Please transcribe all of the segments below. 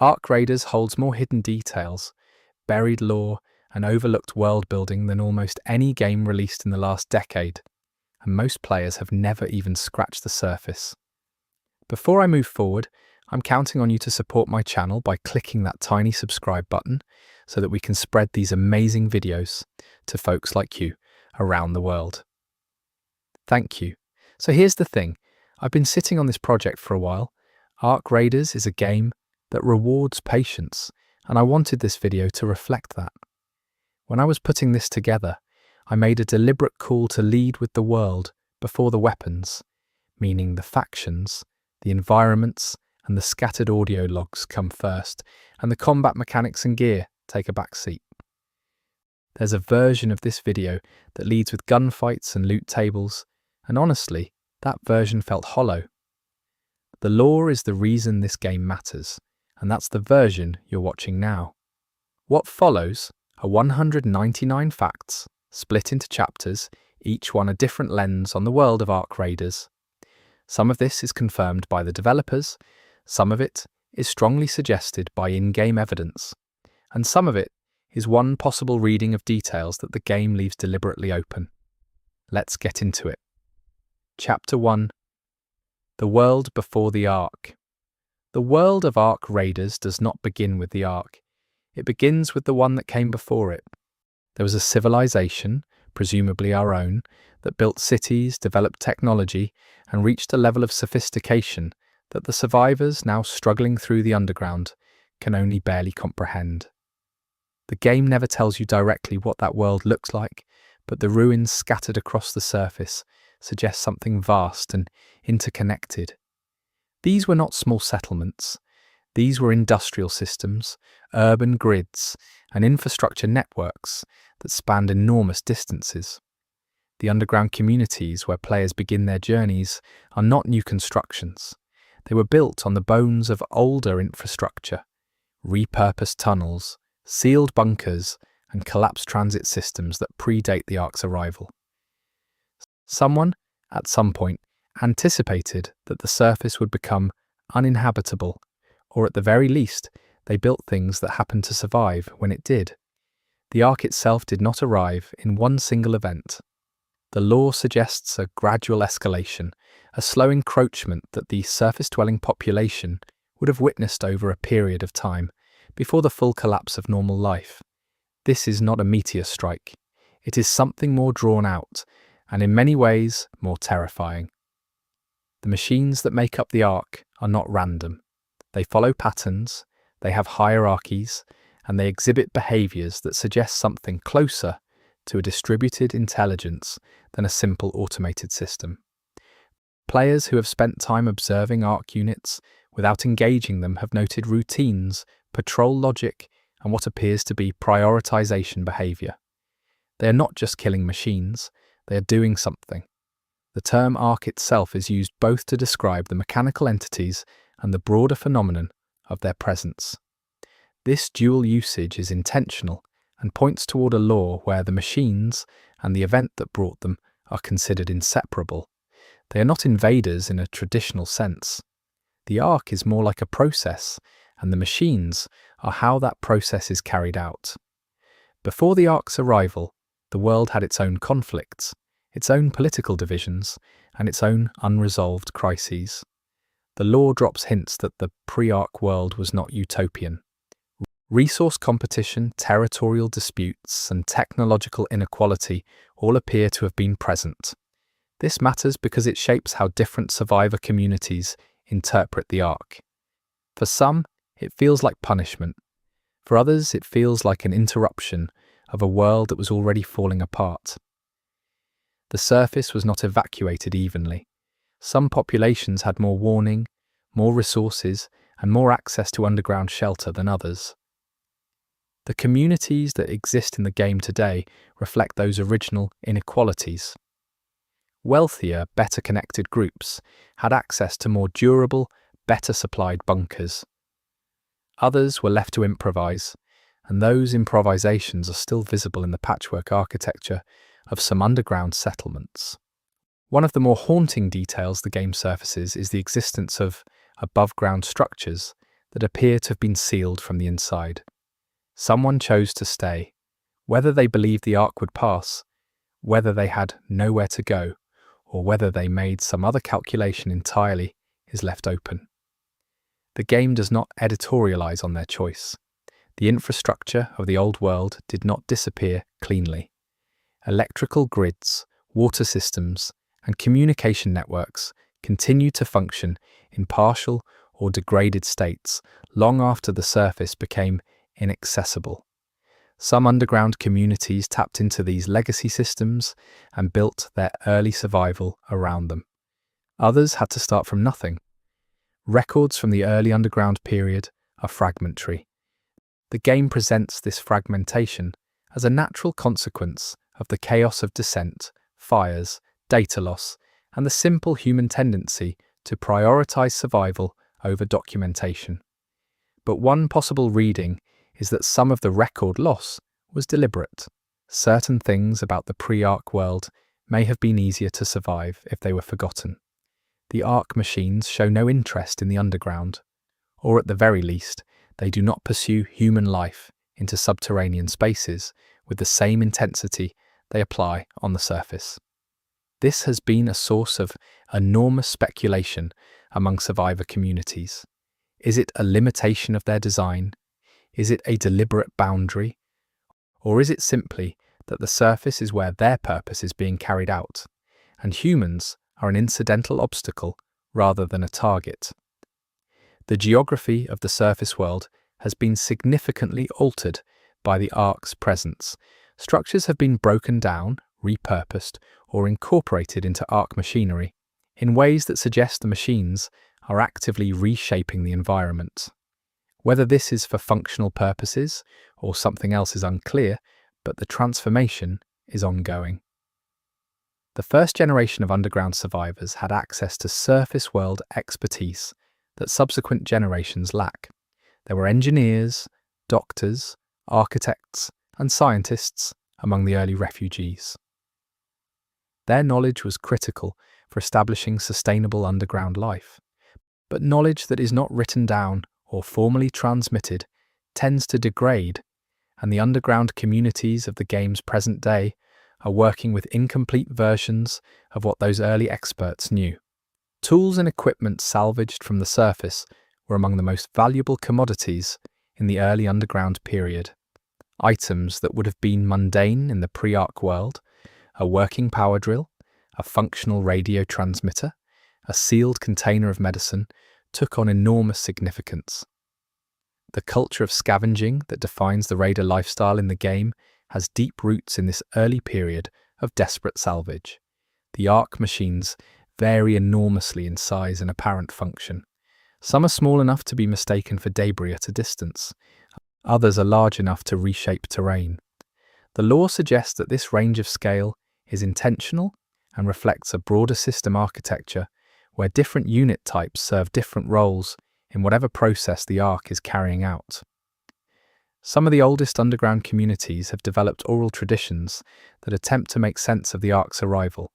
Ark Raiders holds more hidden details, buried lore, and overlooked world building than almost any game released in the last decade, and most players have never even scratched the surface. Before I move forward, I'm counting on you to support my channel by clicking that tiny subscribe button so that we can spread these amazing videos to folks like you around the world. Thank you. So here's the thing. I've been sitting on this project for a while. Ark Raiders is a game that rewards patience, and I wanted this video to reflect that. When I was putting this together, I made a deliberate call to lead with the world before the weapons, meaning the factions, the environments, and the scattered audio logs come first, and the combat mechanics and gear take a back seat. There's a version of this video that leads with gunfights and loot tables, and honestly, that version felt hollow. The lore is the reason this game matters, and that's the version you're watching now. What follows are 199 facts, split into chapters, each one a different lens on the world of Ark Raiders. Some of this is confirmed by the developers, some of it is strongly suggested by in-game evidence, and some of it is one possible reading of details that the game leaves deliberately open. Let's get into it. Chapter 1. The World Before the Ark. The world of Ark Raiders does not begin with the Ark. It begins with the one that came before it. There was a civilization, presumably our own, that built cities, developed technology, and reached a level of sophistication that the survivors, now struggling through the underground, can only barely comprehend. The game never tells you directly what that world looks like, but the ruins scattered across the surface suggest something vast and interconnected. These were not small settlements. These were industrial systems, urban grids, and infrastructure networks that spanned enormous distances. The underground communities where players begin their journeys are not new constructions. They were built on the bones of older infrastructure, repurposed tunnels, sealed bunkers, and collapsed transit systems that predate the Ark's arrival. Someone, at some point, anticipated that the surface would become uninhabitable, or at the very least, they built things that happened to survive when it did. The Ark itself did not arrive in one single event. The lore suggests a gradual escalation, a slow encroachment that the surface-dwelling population would have witnessed over a period of time before the full collapse of normal life. This is not a meteor strike. It is something more drawn out, and in many ways more terrifying. The machines that make up the Ark are not random. They follow patterns, they have hierarchies, and they exhibit behaviours that suggest something closer to a distributed intelligence than a simple automated system. Players who have spent time observing Ark units without engaging them have noted routines, patrol logic, and what appears to be prioritization behaviour. They are not just killing machines, they are doing something. The term Ark itself is used both to describe the mechanical entities and the broader phenomenon of their presence. This dual usage is intentional and points toward a lore where the machines and the event that brought them are considered inseparable. They are not invaders in a traditional sense. The Ark is more like a process, and the machines are how that process is carried out. Before the Ark's arrival, the world had its own conflicts, its own political divisions, and its own unresolved crises. The lore drops hints that the pre-Ark world was not utopian. Resource competition, territorial disputes, and technological inequality all appear to have been present. This matters because it shapes how different survivor communities interpret the Ark. For some, it feels like punishment. For others, it feels like an interruption of a world that was already falling apart. The surface was not evacuated evenly. Some populations had more warning, more resources, and more access to underground shelter than others. The communities that exist in the game today reflect those original inequalities. Wealthier, better connected groups had access to more durable, better supplied bunkers. Others were left to improvise, and those improvisations are still visible in the patchwork architecture of some underground settlements. One of the more haunting details the game surfaces is the existence of above-ground structures that appear to have been sealed from the inside. Someone chose to stay. Whether they believed the Ark would pass, whether they had nowhere to go, or whether they made some other calculation entirely is left open. The game does not editorialize on their choice. The infrastructure of the old world did not disappear cleanly. Electrical grids, water systems, and communication networks continued to function in partial or degraded states long after the surface became inaccessible. Some underground communities tapped into these legacy systems and built their early survival around them. Others had to start from nothing. Records from the early underground period are fragmentary. The game presents this fragmentation as a natural consequence of the chaos of descent, fires, data loss, and the simple human tendency to prioritize survival over documentation. But one possible reading is that some of the record loss was deliberate. Certain things about the pre-Ark world may have been easier to survive if they were forgotten. The Ark machines show no interest in the underground, or at the very least, they do not pursue human life into subterranean spaces with the same intensity they apply on the surface. This has been a source of enormous speculation among survivor communities. Is it a limitation of their design? Is it a deliberate boundary? Or is it simply that the surface is where their purpose is being carried out, and humans are an incidental obstacle rather than a target? The geography of the surface world has been significantly altered by the Ark's presence. Structures have been broken down, repurposed, or incorporated into Ark machinery in ways that suggest the machines are actively reshaping the environment. Whether this is for functional purposes or something else is unclear, but the transformation is ongoing. The first generation of underground survivors had access to surface world expertise that subsequent generations lack. There were engineers, doctors, architects, and scientists among the early refugees. Their knowledge was critical for establishing sustainable underground life. But knowledge that is not written down or formally transmitted tends to degrade, and the underground communities of the game's present day are working with incomplete versions of what those early experts knew. Tools and equipment salvaged from the surface were among the most valuable commodities in the early underground period. Items that would have been mundane in the pre-Ark world, a working power drill, a functional radio transmitter, a sealed container of medicine, took on enormous significance. The culture of scavenging that defines the raider lifestyle in the game has deep roots in this early period of desperate salvage. The Ark machines vary enormously in size and apparent function. Some are small enough to be mistaken for debris at a distance. Others are large enough to reshape terrain. The lore suggests that this range of scale is intentional and reflects a broader system architecture where different unit types serve different roles in whatever process the Ark is carrying out. Some of the oldest underground communities have developed oral traditions that attempt to make sense of the Ark's arrival.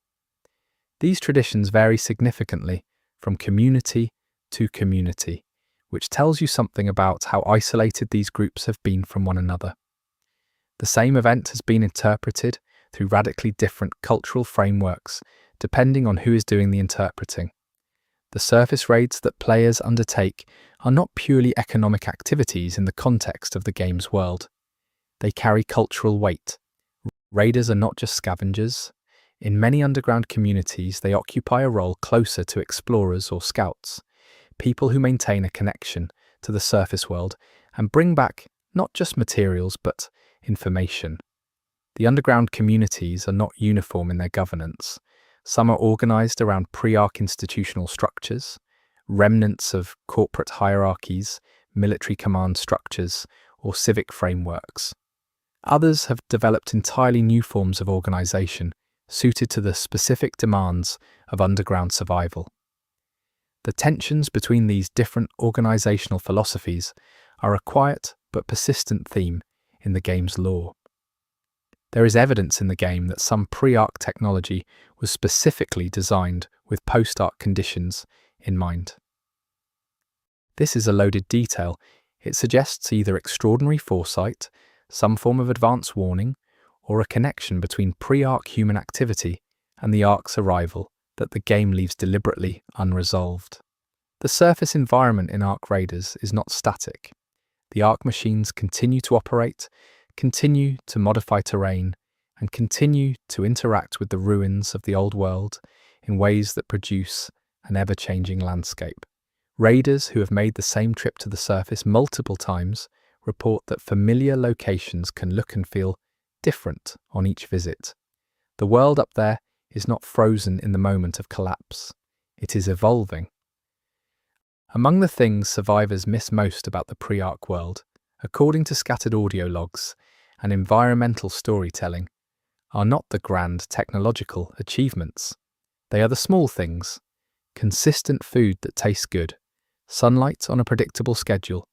These traditions vary significantly from community to community, which tells you something about how isolated these groups have been from one another. The same event has been interpreted through radically different cultural frameworks, depending on who is doing the interpreting. The surface raids that players undertake are not purely economic activities in the context of the game's world. They carry cultural weight. Raiders are not just scavengers. In many underground communities, they occupy a role closer to explorers or scouts, people who maintain a connection to the surface world and bring back not just materials but information. The underground communities are not uniform in their governance. Some are organized around pre-Ark institutional structures, remnants of corporate hierarchies, military command structures, or civic frameworks. Others have developed entirely new forms of organization suited to the specific demands of underground survival. The tensions between these different organizational philosophies are a quiet but persistent theme in the game's lore. There is evidence in the game that some pre-Ark technology was specifically designed with post-Ark conditions in mind. This is a loaded detail. It suggests either extraordinary foresight, some form of advance warning, or a connection between pre-Ark human activity and the Ark's arrival that the game leaves deliberately unresolved. The surface environment in Ark Raiders is not static. The Ark machines continue to operate, continue to modify terrain, and continue to interact with the ruins of the old world in ways that produce an ever-changing landscape. Raiders who have made the same trip to the surface multiple times report that familiar locations can look and feel different on each visit. The world up there is not frozen in the moment of collapse. It is evolving. Among the things survivors miss most about the pre-Ark world, according to scattered audio logs and environmental storytelling, are not the grand technological achievements. They are the small things: consistent food that tastes good, sunlight on a predictable schedule,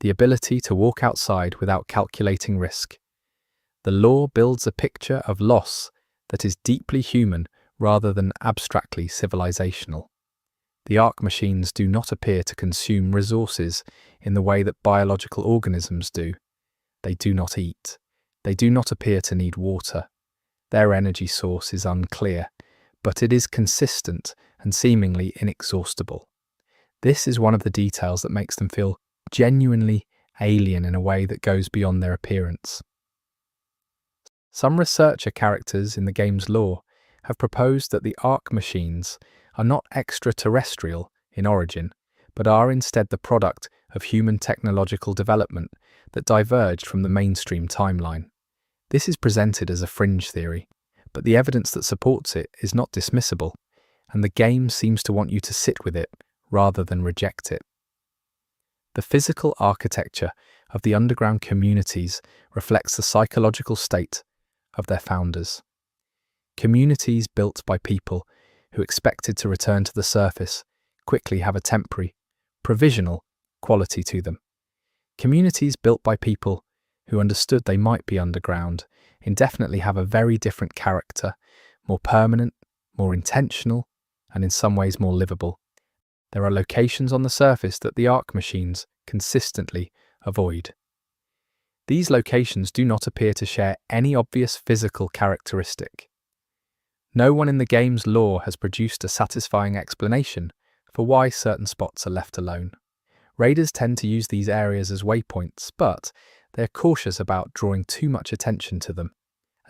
the ability to walk outside without calculating risk. The lore builds a picture of loss that is deeply human rather than abstractly civilizational. The Ark machines do not appear to consume resources in the way that biological organisms do. They do not eat. They do not appear to need water. Their energy source is unclear, but it is consistent and seemingly inexhaustible. This is one of the details that makes them feel genuinely alien in a way that goes beyond their appearance. Some researcher characters in the game's lore have proposed that the Ark machines are not extraterrestrial in origin, but are instead the product of human technological development that diverged from the mainstream timeline. This is presented as a fringe theory, but the evidence that supports it is not dismissible, and the game seems to want you to sit with it rather than reject it. The physical architecture of the underground communities reflects the psychological state of their founders. Communities built by people who expected to return to the surface quickly have a temporary, provisional quality to them. Communities built by people who understood they might be underground indefinitely have a very different character, more permanent, more intentional, and in some ways more livable. There are locations on the surface that the Ark machines consistently avoid. These locations do not appear to share any obvious physical characteristic. No one in the game's lore has produced a satisfying explanation for why certain spots are left alone. Raiders tend to use these areas as waypoints, but they're cautious about drawing too much attention to them,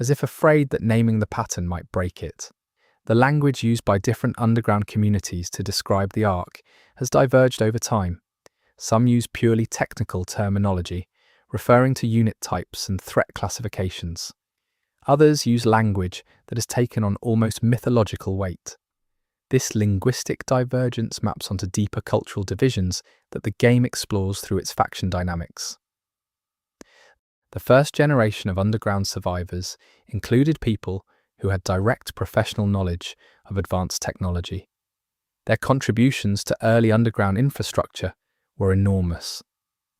as if afraid that naming the pattern might break it. The language used by different underground communities to describe the Ark has diverged over time. Some use purely technical terminology, referring to unit types and threat classifications. Others use language that has taken on almost mythological weight. This linguistic divergence maps onto deeper cultural divisions that the game explores through its faction dynamics. The first generation of underground survivors included people who had direct professional knowledge of advanced technology. Their contributions to early underground infrastructure were enormous,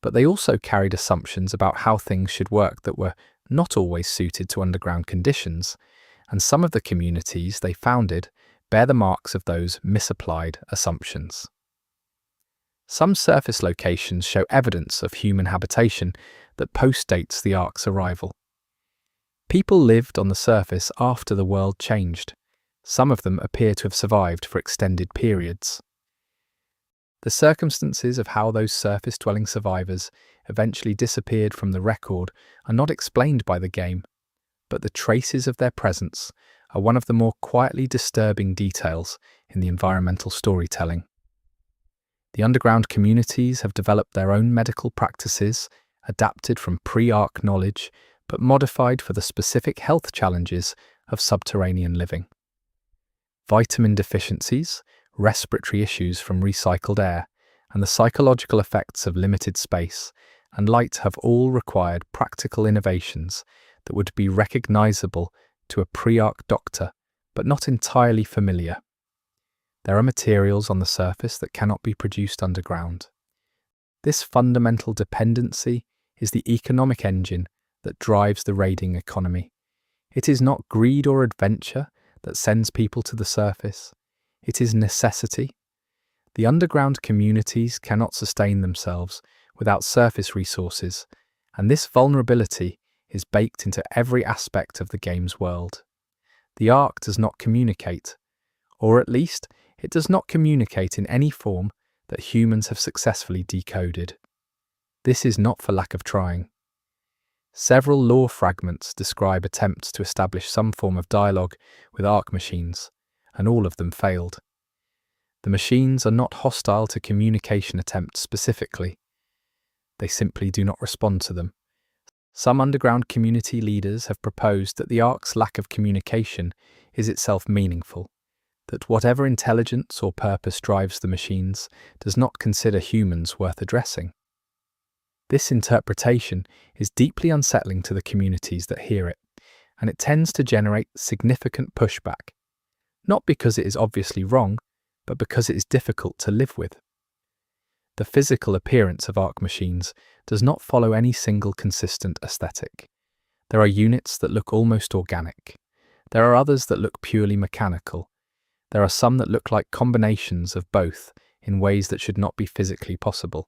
but they also carried assumptions about how things should work that were not always suited to underground conditions, and some of the communities they founded bear the marks of those misapplied assumptions. Some surface locations show evidence of human habitation that postdates the Ark's arrival. People lived on the surface after the world changed. Some of them appear to have survived for extended periods. The circumstances of how those surface-dwelling survivors eventually disappeared from the record are not explained by the game, but the traces of their presence are one of the more quietly disturbing details in the environmental storytelling. The underground communities have developed their own medical practices, adapted from pre-Ark knowledge, but modified for the specific health challenges of subterranean living. Vitamin deficiencies, respiratory issues from recycled air, and the psychological effects of limited space and light have all required practical innovations that would be recognizable to a pre-Ark doctor, but not entirely familiar. There are materials on the surface that cannot be produced underground. This fundamental dependency is the economic engine that drives the raiding economy. It is not greed or adventure that sends people to the surface. It is necessity. The underground communities cannot sustain themselves without surface resources, and this vulnerability is baked into every aspect of the game's world. The Ark does not communicate, or at least it does not communicate in any form that humans have successfully decoded. This is not for lack of trying. Several lore fragments describe attempts to establish some form of dialogue with Ark machines, and all of them failed. The machines are not hostile to communication attempts specifically. They simply do not respond to them. Some underground community leaders have proposed that the Ark's lack of communication is itself meaningful, that whatever intelligence or purpose drives the machines does not consider humans worth addressing. This interpretation is deeply unsettling to the communities that hear it, and it tends to generate significant pushback, not because it is obviously wrong, but because it is difficult to live with. The physical appearance of Ark machines does not follow any single consistent aesthetic. There are units that look almost organic. There are others that look purely mechanical. There are some that look like combinations of both in ways that should not be physically possible.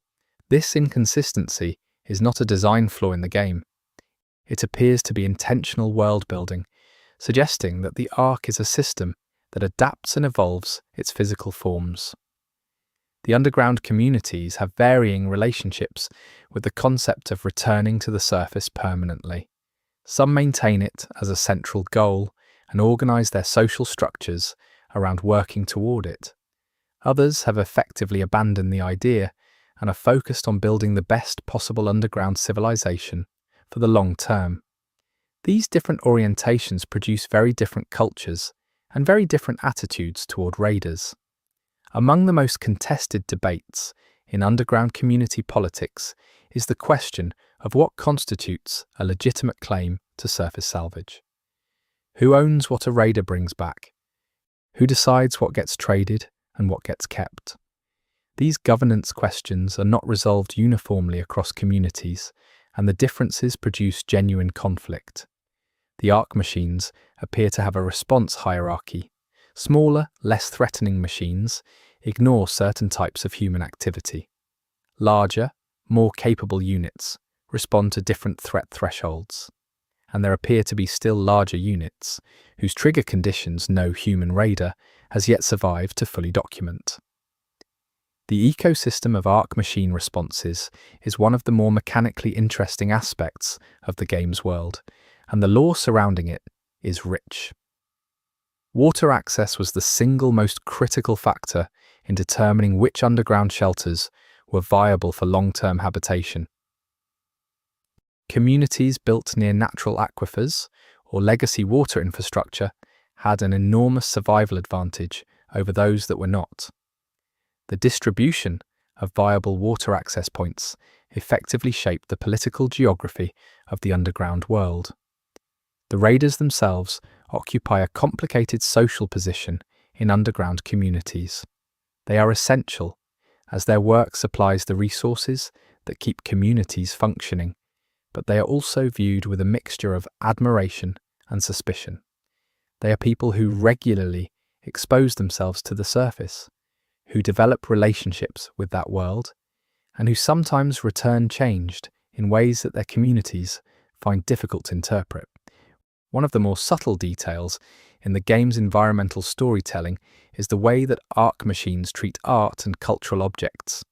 This inconsistency is not a design flaw in the game. It appears to be intentional world building, suggesting that the Ark is a system that adapts and evolves its physical forms. The underground communities have varying relationships with the concept of returning to the surface permanently. Some maintain it as a central goal and organize their social structures around working toward it. Others have effectively abandoned the idea and are focused on building the best possible underground civilization for the long term. These different orientations produce very different cultures and very different attitudes toward raiders. Among the most contested debates in underground community politics is the question of what constitutes a legitimate claim to surface salvage. Who owns what a raider brings back? Who decides what gets traded and what gets kept? These governance questions are not resolved uniformly across communities, and the differences produce genuine conflict. The Ark machines appear to have a response hierarchy. Smaller, less threatening machines ignore certain types of human activity. Larger, more capable units respond to different threat thresholds. And there appear to be still larger units whose trigger conditions no human raider has yet survived to fully document. The ecosystem of Ark machine responses is one of the more mechanically interesting aspects of the game's world, and the lore surrounding it is rich. Water access was the single most critical factor in determining which underground shelters were viable for long-term habitation. Communities built near natural aquifers or legacy water infrastructure had an enormous survival advantage over those that were not. The distribution of viable water access points effectively shaped the political geography of the underground world. The raiders themselves occupy a complicated social position in underground communities. They are essential, as their work supplies the resources that keep communities functioning, but they are also viewed with a mixture of admiration and suspicion. They are people who regularly expose themselves to the surface, who develop relationships with that world, and who sometimes return changed in ways that their communities find difficult to interpret. One of the more subtle details in the game's environmental storytelling is the way that Ark machines treat art and cultural objects.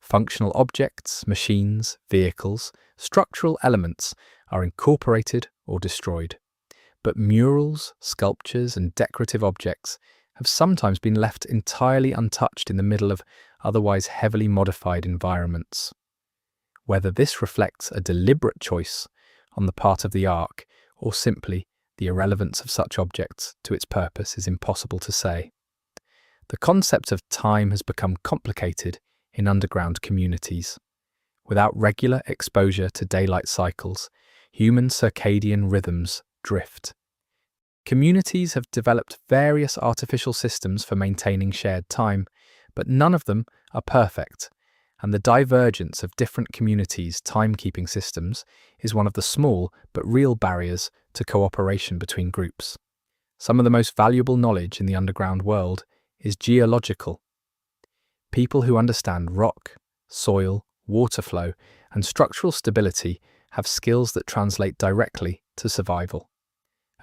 Functional objects, machines, vehicles, structural elements are incorporated or destroyed. But murals, sculptures, and decorative objects have sometimes been left entirely untouched in the middle of otherwise heavily modified environments. Whether this reflects a deliberate choice on the part of the Ark or simply the irrelevance of such objects to its purpose is impossible to say. The concept of time has become complicated in underground communities. Without regular exposure to daylight cycles, human circadian rhythms drift. Communities have developed various artificial systems for maintaining shared time, but none of them are perfect, and the divergence of different communities' timekeeping systems is one of the small but real barriers to cooperation between groups. Some of the most valuable knowledge in the underground world is geological. People who understand rock, soil, water flow, and structural stability have skills that translate directly to survival.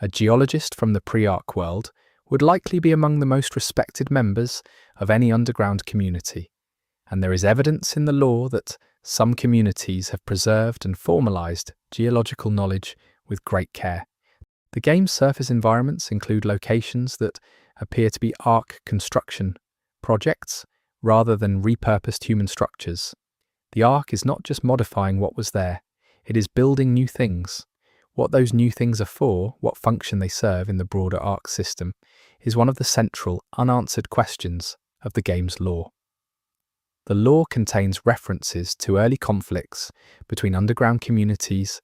A geologist from the pre-Ark world would likely be among the most respected members of any underground community, and there is evidence in the lore that some communities have preserved and formalized geological knowledge with great care. The game's surface environments include locations that appear to be Ark construction projects rather than repurposed human structures. The Ark is not just modifying what was there, it is building new things. What those new things are for, what function they serve in the broader Ark system, is one of the central, unanswered questions of the game's lore. The lore contains references to early conflicts between underground communities,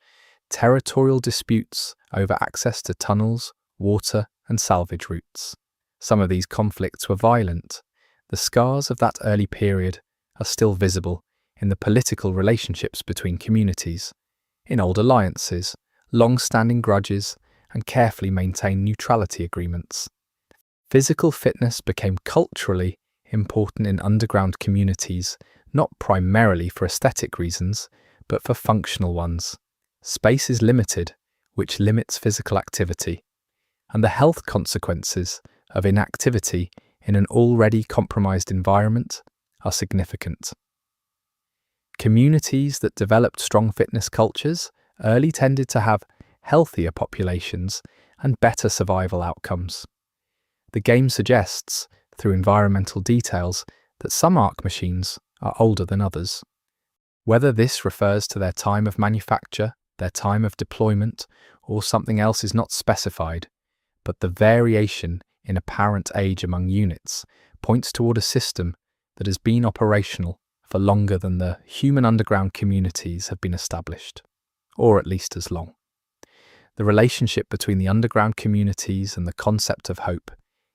territorial disputes over access to tunnels, water, and salvage routes. Some of these conflicts were violent. The scars of that early period are still visible in the political relationships between communities, in old alliances, long-standing grudges, and carefully maintained neutrality agreements. Physical fitness became culturally important in underground communities, not primarily for aesthetic reasons, but for functional ones. Space is limited, which limits physical activity, and the health consequences of inactivity in an already compromised environment are significant. Communities that developed strong fitness cultures early tended to have healthier populations and better survival outcomes. The game suggests, through environmental details, that some Ark machines are older than others. Whether this refers to their time of manufacture, their time of deployment, or something else is not specified, but the variation in apparent age among units points toward a system that has been operational for longer than the human underground communities have been established, or at least as long. The relationship between the underground communities and the concept of hope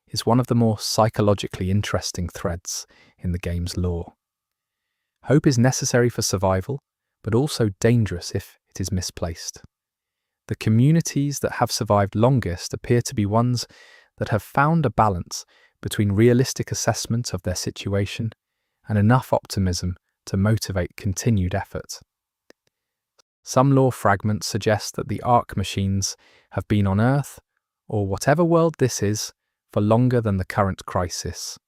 is one of the more psychologically interesting threads in the game's lore. Hope is necessary for survival, but also dangerous if it is misplaced. The communities that have survived longest appear to be ones that have found a balance between realistic assessment of their situation and enough optimism to motivate continued effort. Some lore fragments suggest that the Ark machines have been on Earth, or whatever world this is, for longer than the current crisis.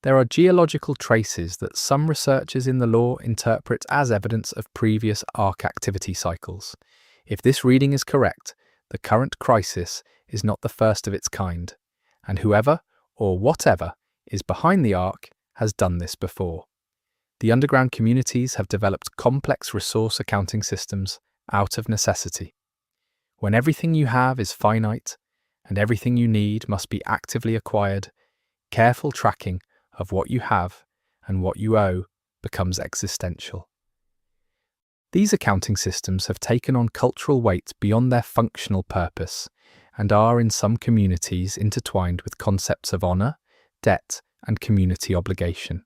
There are geological traces that some researchers in the lore interpret as evidence of previous Ark activity cycles. If this reading is correct, the current crisis is not the first of its kind, and whoever, or whatever, is behind the Ark has done this before. The underground communities have developed complex resource accounting systems out of necessity. When everything you have is finite, and everything you need must be actively acquired, careful tracking of what you have and what you owe becomes existential. These accounting systems have taken on cultural weight beyond their functional purpose and are in some communities intertwined with concepts of honor, debt, and community obligation.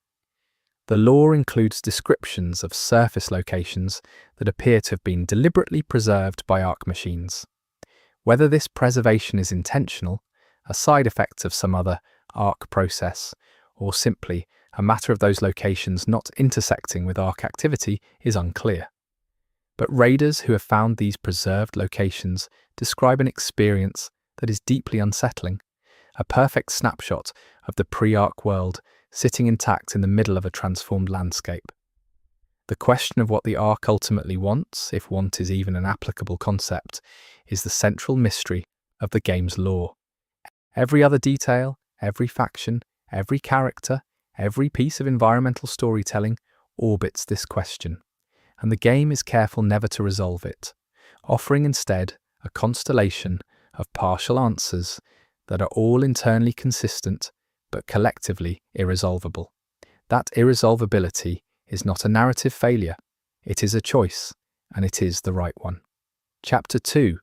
The lore includes descriptions of surface locations that appear to have been deliberately preserved by Ark machines. Whether this preservation is intentional, a side effect of some other Ark process, or simply a matter of those locations not intersecting with Ark activity is unclear. But raiders who have found these preserved locations describe an experience that is deeply unsettling, a perfect snapshot of the pre-Ark world sitting intact in the middle of a transformed landscape. The question of what the Ark ultimately wants, if want is even an applicable concept, is the central mystery of the game's lore. Every other detail, every faction, every character, every piece of environmental storytelling orbits this question, and the game is careful never to resolve it, offering instead a constellation of partial answers that are all internally consistent but collectively irresolvable. That irresolvability is not a narrative failure, it is a choice, and it is the right one. Chapter 2.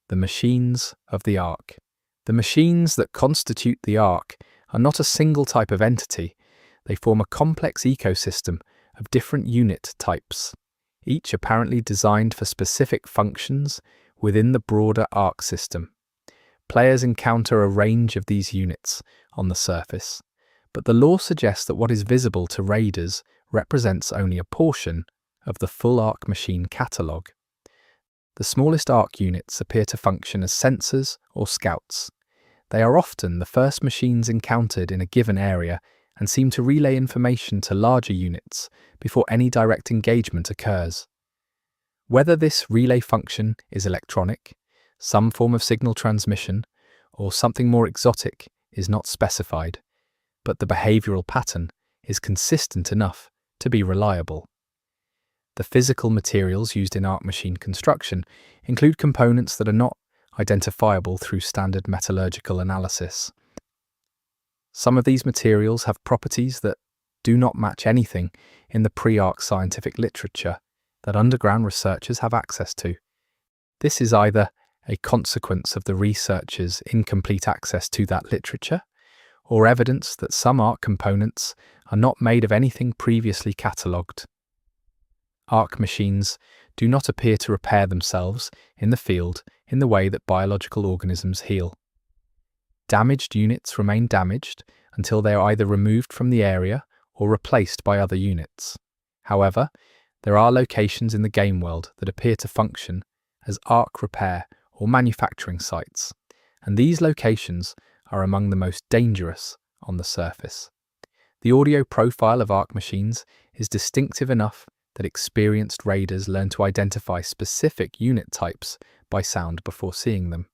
The Machines of the Ark. The machines that constitute the Ark are not a single type of entity, they form a complex ecosystem of different unit types, each apparently designed for specific functions within the broader Ark system. Players encounter a range of these units on the surface, But the law suggests that what is visible to raiders represents only a portion of the full Arc machine catalogue. The smallest Arc units appear to function as sensors or scouts. They are often the first machines encountered in a given area and seem to relay information to larger units before any direct engagement occurs. Whether this relay function is electronic, some form of signal transmission, or something more exotic is not specified, but the behavioral pattern is consistent enough to be reliable. The physical materials used in Arc machine construction include components that are not identifiable through standard metallurgical analysis. Some of these materials have properties that do not match anything in the pre-Arc scientific literature that underground researchers have access to. This is either a consequence of the researchers' incomplete access to that literature, or evidence that some Arc components are not made of anything previously catalogued. Arc machines do not appear to repair themselves in the field in the way that biological organisms heal. Damaged units remain damaged until they are either removed from the area or replaced by other units. However, there are locations in the game world that appear to function as Arc repair or manufacturing sites, and these locations are among the most dangerous on the surface. The audio profile of Arc machines is distinctive enough that experienced raiders learn to identify specific unit types by sound before seeing them.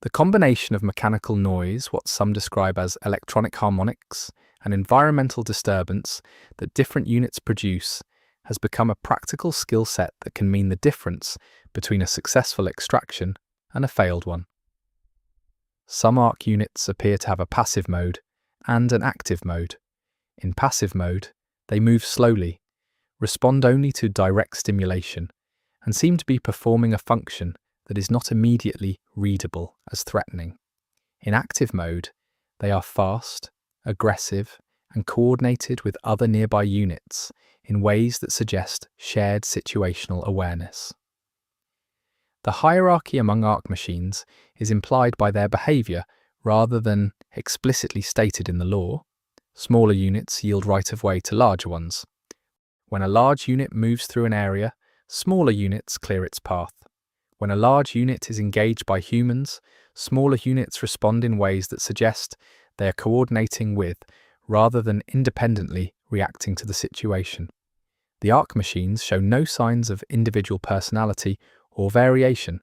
The combination of mechanical noise, what some describe as electronic harmonics, and environmental disturbance that different units produce has become a practical skill set that can mean the difference between a successful extraction and a failed one. Some Arc units appear to have a passive mode and an active mode. In passive mode, they move slowly, respond only to direct stimulation, and seem to be performing a function that is not immediately readable as threatening. In active mode, they are fast, aggressive, and coordinated with other nearby units in ways that suggest shared situational awareness. The hierarchy among Arc machines is implied by their behavior rather than explicitly stated in the law. Smaller units yield right-of-way to larger ones. When a large unit moves through an area, smaller units clear its path. When a large unit is engaged by humans, smaller units respond in ways that suggest they are coordinating with, rather than independently reacting to the situation. The Arc machines show no signs of individual personality or variation.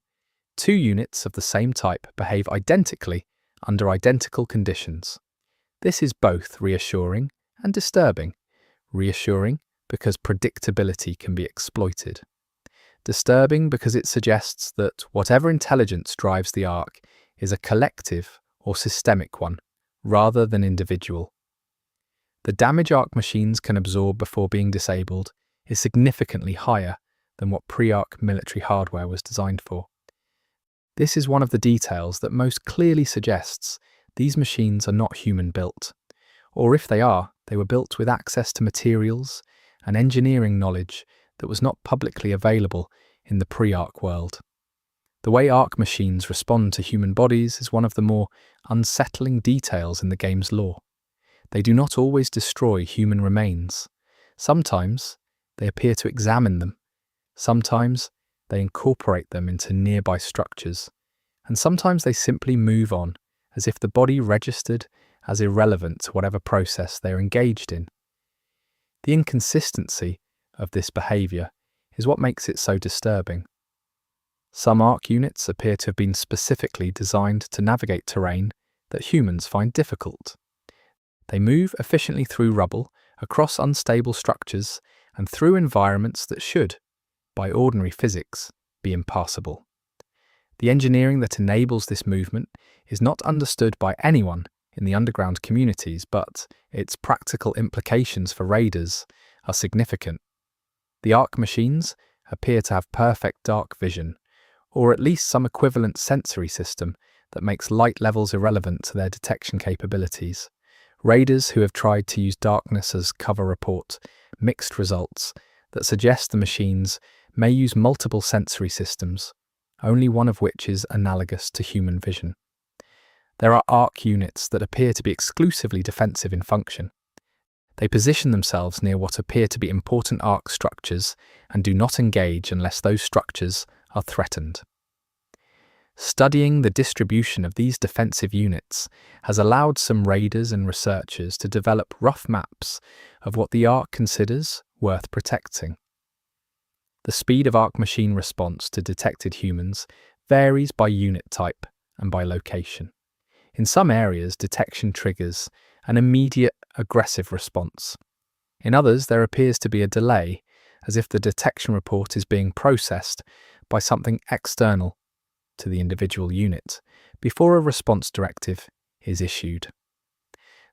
Two units of the same type behave identically under identical conditions. This is both reassuring and disturbing. Reassuring because predictability can be exploited. Disturbing because it suggests that whatever intelligence drives the Arc is a collective or systemic one, rather than individual. The damage Arc machines can absorb before being disabled is significantly higher than what pre-Arc military hardware was designed for. This is one of the details that most clearly suggests these machines are not human-built, or if they are, they were built with access to materials and engineering knowledge that was not publicly available in the pre-Arc world. The way Arc machines respond to human bodies is one of the more unsettling details in the game's lore. They do not always destroy human remains. Sometimes they appear to examine them. Sometimes they incorporate them into nearby structures. And sometimes they simply move on, as if the body registered as irrelevant to whatever process they are engaged in. The inconsistency of this behaviour is what makes it so disturbing. Some Arc units appear to have been specifically designed to navigate terrain that humans find difficult. They move efficiently through rubble, across unstable structures, and through environments that should, by ordinary physics, be impassable. The engineering that enables this movement is not understood by anyone in the underground communities, but its practical implications for raiders are significant. The Arc machines appear to have perfect dark vision, or at least some equivalent sensory system that makes light levels irrelevant to their detection capabilities. Raiders who have tried to use darkness as cover report mixed results that suggest the machines may use multiple sensory systems, only one of which is analogous to human vision. There are ARC units that appear to be exclusively defensive in function. They position themselves near what appear to be important ARC structures and do not engage unless those structures are threatened. Studying the distribution of these defensive units has allowed some raiders and researchers to develop rough maps of what the ARC considers worth protecting. The speed of ARC machine response to detected humans varies by unit type and by location. In some areas, detection triggers an immediate aggressive response. In others, there appears to be a delay, as if the detection report is being processed by something external to the individual unit before a response directive is issued.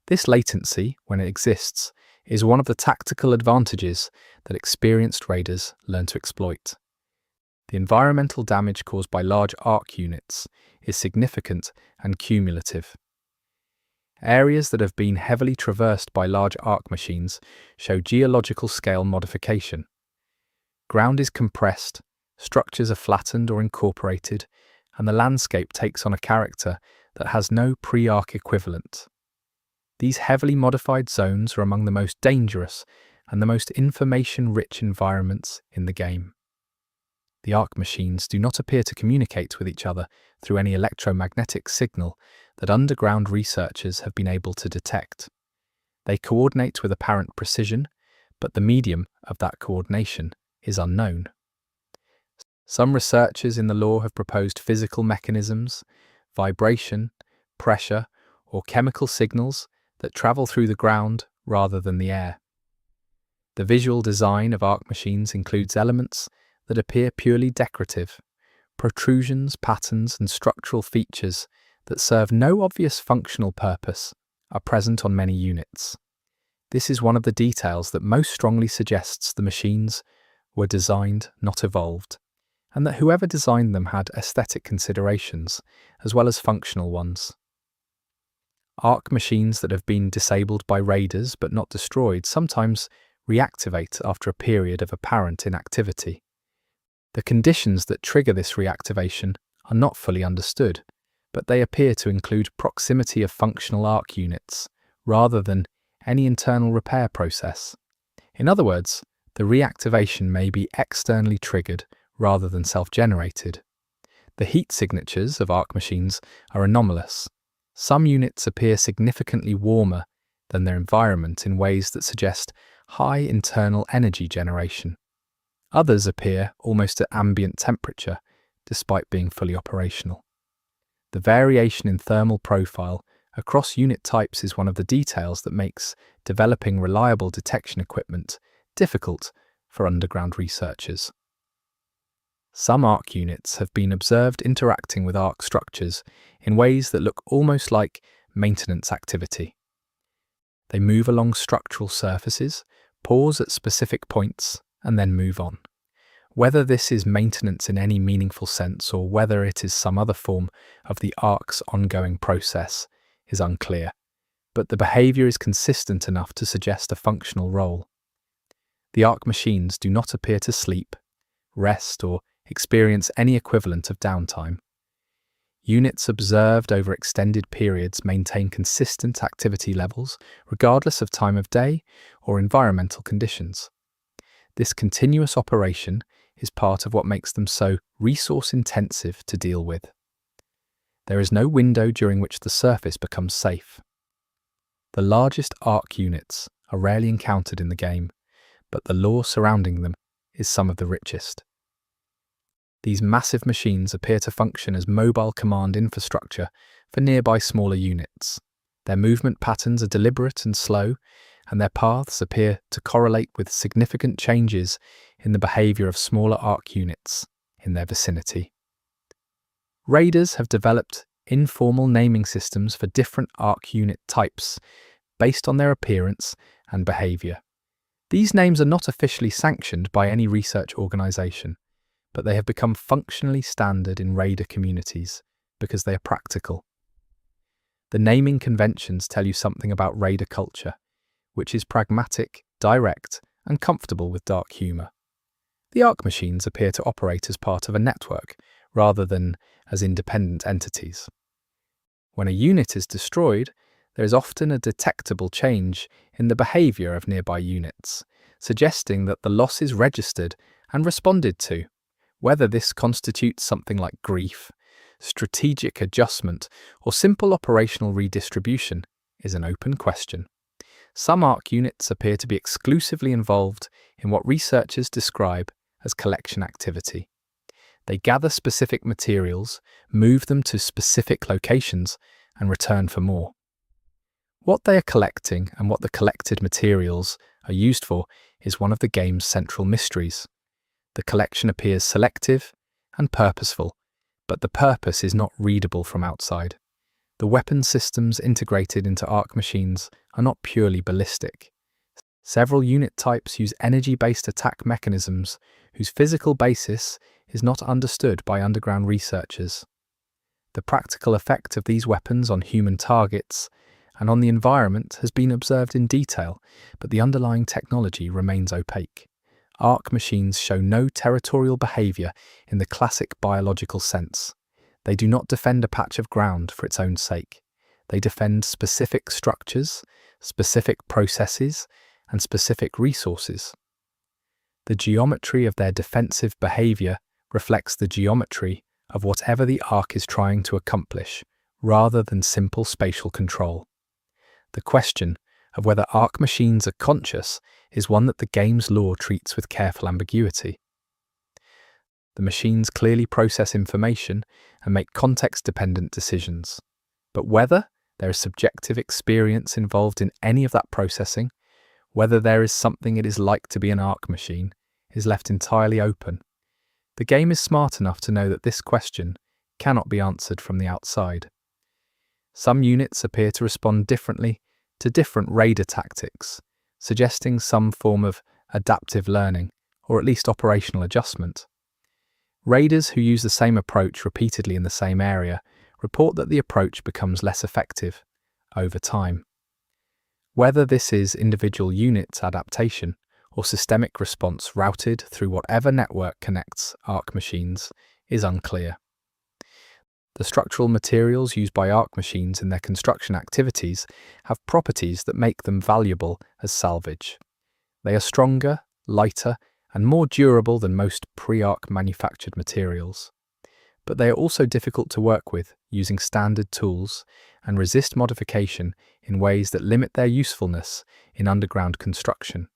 This latency, when it exists, is one of the tactical advantages that experienced raiders learn to exploit. The environmental damage caused by large ARC units is significant and cumulative. Areas that have been heavily traversed by large ARC machines show geological scale modification. Ground is compressed, structures are flattened or incorporated, and the landscape takes on a character that has no pre-ARC equivalent. These heavily modified zones are among the most dangerous and the most information-rich environments in the game. The ARC machines do not appear to communicate with each other through any electromagnetic signal that underground researchers have been able to detect. They coordinate with apparent precision, but the medium of that coordination is unknown. Some researchers in the lore have proposed physical mechanisms, vibration, pressure, or chemical signals that travel through the ground rather than the air. The visual design of ARC machines includes elements that appear purely decorative, protrusions, patterns, and structural features that serve no obvious functional purpose are present on many units. This is one of the details that most strongly suggests the machines were designed, not evolved, and that whoever designed them had aesthetic considerations as well as functional ones. ARC machines that have been disabled by raiders but not destroyed sometimes reactivate after a period of apparent inactivity. The conditions that trigger this reactivation are not fully understood, but they appear to include proximity of functional ARC units rather than any internal repair process. In other words, the reactivation may be externally triggered rather than self-generated. The heat signatures of ARC machines are anomalous. Some units appear significantly warmer than their environment in ways that suggest high internal energy generation. Others appear almost at ambient temperature, despite being fully operational. The variation in thermal profile across unit types is one of the details that makes developing reliable detection equipment difficult for underground researchers. Some ARC units have been observed interacting with ARC structures in ways that look almost like maintenance activity. They move along structural surfaces, pause at specific points, and then move on. Whether this is maintenance in any meaningful sense or whether it is some other form of the ARC's ongoing process is unclear, but the behaviour is consistent enough to suggest a functional role. The ARC machines do not appear to sleep, rest, or experience any equivalent of downtime. Units observed over extended periods maintain consistent activity levels regardless of time of day or environmental conditions. This continuous operation is part of what makes them so resource-intensive to deal with. There is no window during which the surface becomes safe. The largest ARC units are rarely encountered in the game, but the lore surrounding them is some of the richest. These massive machines appear to function as mobile command infrastructure for nearby smaller units. Their movement patterns are deliberate and slow, and their paths appear to correlate with significant changes in the behaviour of smaller ARC units in their vicinity. Raiders have developed informal naming systems for different ARC unit types based on their appearance and behaviour. These names are not officially sanctioned by any research organisation, but they have become functionally standard in raider communities because they are practical. The naming conventions tell you something about raider culture, which is pragmatic, direct, and comfortable with dark humour. The ARC machines appear to operate as part of a network rather than as independent entities. When a unit is destroyed, there is often a detectable change in the behavior of nearby units, suggesting that the loss is registered and responded to. Whether this constitutes something like grief, strategic adjustment, or simple operational redistribution is an open question. Some ARC units appear to be exclusively involved in what researchers describe as collection activity. They gather specific materials, move them to specific locations, and return for more. What they are collecting and what the collected materials are used for is one of the game's central mysteries. The collection appears selective and purposeful, but the purpose is not readable from outside. The weapon systems integrated into ARC machines are not purely ballistic. Several unit types use energy-based attack mechanisms whose physical basis is not understood by underground researchers. The practical effect of these weapons on human targets and on the environment has been observed in detail, but the underlying technology remains opaque. ARC machines show no territorial behavior in the classic biological sense. They do not defend a patch of ground for its own sake. They defend specific structures, specific processes, and specific resources. The geometry of their defensive behavior reflects the geometry of whatever the ARC is trying to accomplish, rather than simple spatial control. The question of whether ARC machines are conscious is one that the game's lore treats with careful ambiguity. The machines clearly process information and make context-dependent decisions, but whether there is subjective experience involved in any of that processing, whether there is something it is like to be an ARC machine, is left entirely open. The game is smart enough to know that this question cannot be answered from the outside. Some units appear to respond differently to different raider tactics, suggesting some form of adaptive learning, or at least operational adjustment. Raiders who use the same approach repeatedly in the same area report that the approach becomes less effective over time. Whether this is individual unit adaptation or systemic response routed through whatever network connects ARC machines is unclear. The structural materials used by ARC machines in their construction activities have properties that make them valuable as salvage. They are stronger, lighter, and more durable than most pre-ARC manufactured materials. But they are also difficult to work with using standard tools and resist modification in ways that limit their usefulness in underground construction.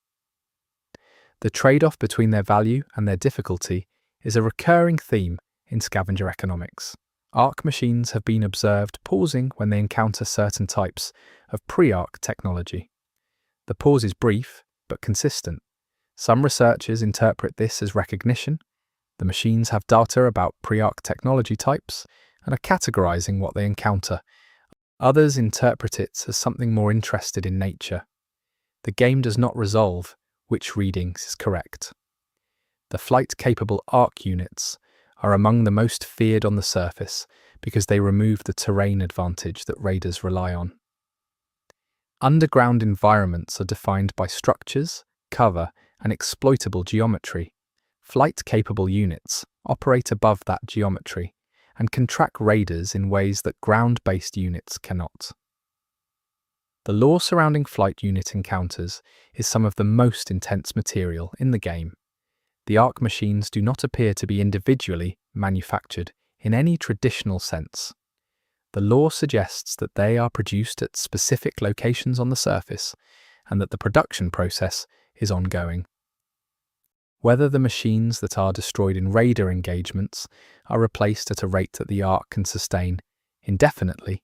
The trade-off between their value and their difficulty is a recurring theme in scavenger economics. ARC machines have been observed pausing when they encounter certain types of pre-ARC technology. The pause is brief, but consistent. Some researchers interpret this as recognition. The machines have data about pre-ARC technology types and are categorizing what they encounter. Others interpret it as something more interested in nature. The game does not resolve which readings is correct. The flight-capable ARC units are among the most feared on the surface because they remove the terrain advantage that raiders rely on. Underground environments are defined by structures, cover, and exploitable geometry. Flight-capable units operate above that geometry and can track raiders in ways that ground-based units cannot. The lore surrounding flight unit encounters is some of the most intense material in the game. The ARC machines do not appear to be individually manufactured in any traditional sense. The lore suggests that they are produced at specific locations on the surface and that the production process is ongoing. Whether the machines that are destroyed in raider engagements are replaced at a rate that the ARC can sustain indefinitely,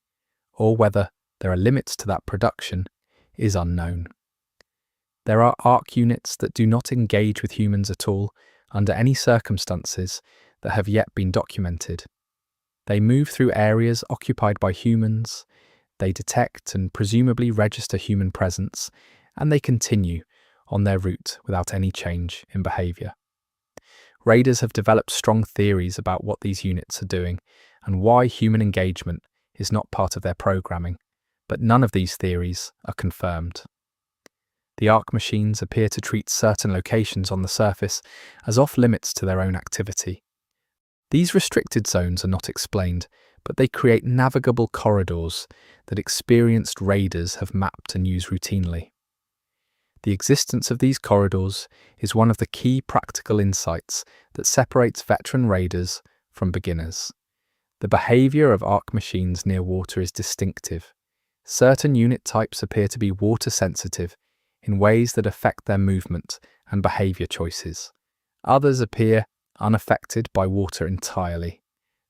or whether there are limits to that production, is unknown. There are ARC units that do not engage with humans at all under any circumstances that have yet been documented. They move through areas occupied by humans, they detect and presumably register human presence, and they continue on their route without any change in behavior. Raiders have developed strong theories about what these units are doing and why human engagement is not part of their programming, but none of these theories are confirmed. The ARC machines appear to treat certain locations on the surface as off-limits to their own activity. These restricted zones are not explained, but they create navigable corridors that experienced raiders have mapped and use routinely. The existence of these corridors is one of the key practical insights that separates veteran raiders from beginners. The behavior of Ark machines near water is distinctive. Certain unit types appear to be water sensitive in ways that affect their movement and behavior choices. Others appear unaffected by water entirely.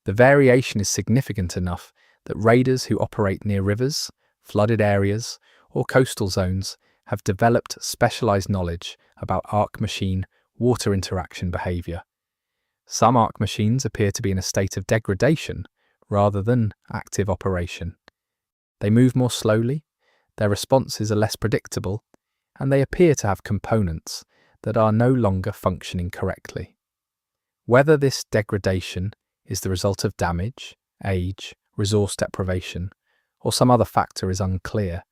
The variation is significant enough that raiders who operate near rivers, flooded areas, or coastal zones have developed specialized knowledge about Ark machine water interaction behavior. Some Ark machines appear to be in a state of degradation rather than active operation. They move more slowly, their responses are less predictable, and they appear to have components that are no longer functioning correctly. Whether this degradation is the result of damage, age, resource deprivation, or some other factor is unclear,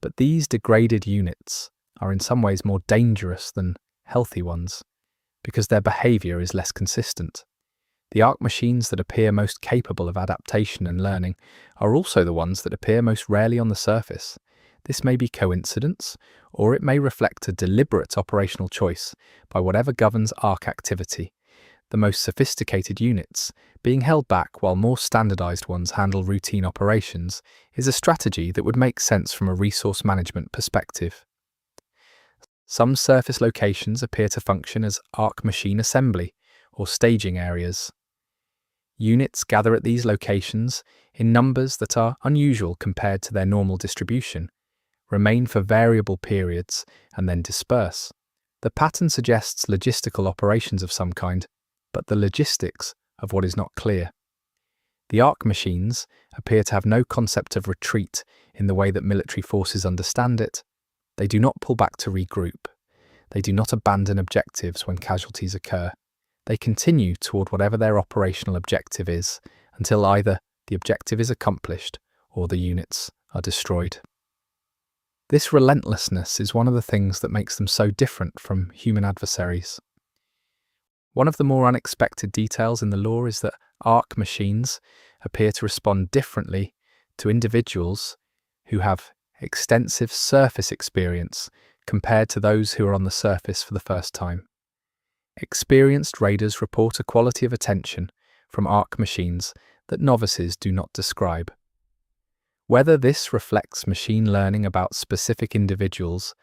but these degraded units are in some ways more dangerous than healthy ones because their behavior is less consistent. The Ark machines that appear most capable of adaptation and learning are also the ones that appear most rarely on the surface. This may be coincidence, or it may reflect a deliberate operational choice by whatever governs Ark activity. The most sophisticated units being held back while more standardized ones handle routine operations is a strategy that would make sense from a resource management perspective. Some surface locations appear to function as Ark machine assembly or staging areas. Units gather at these locations in numbers that are unusual compared to their normal distribution, remain for variable periods, and then disperse. The pattern suggests logistical operations of some kind, but the logistics of what is not clear. The Ark machines appear to have no concept of retreat in the way that military forces understand it. They do not pull back to regroup. They do not abandon objectives when casualties occur. They continue toward whatever their operational objective is until either the objective is accomplished or the units are destroyed. This relentlessness is one of the things that makes them so different from human adversaries. One of the more unexpected details in the lore is that Ark machines appear to respond differently to individuals who have extensive surface experience compared to those who are on the surface for the first time. Experienced raiders report a quality of attention from Ark machines that novices do not describe. Whether this reflects machine learning about specific individuals,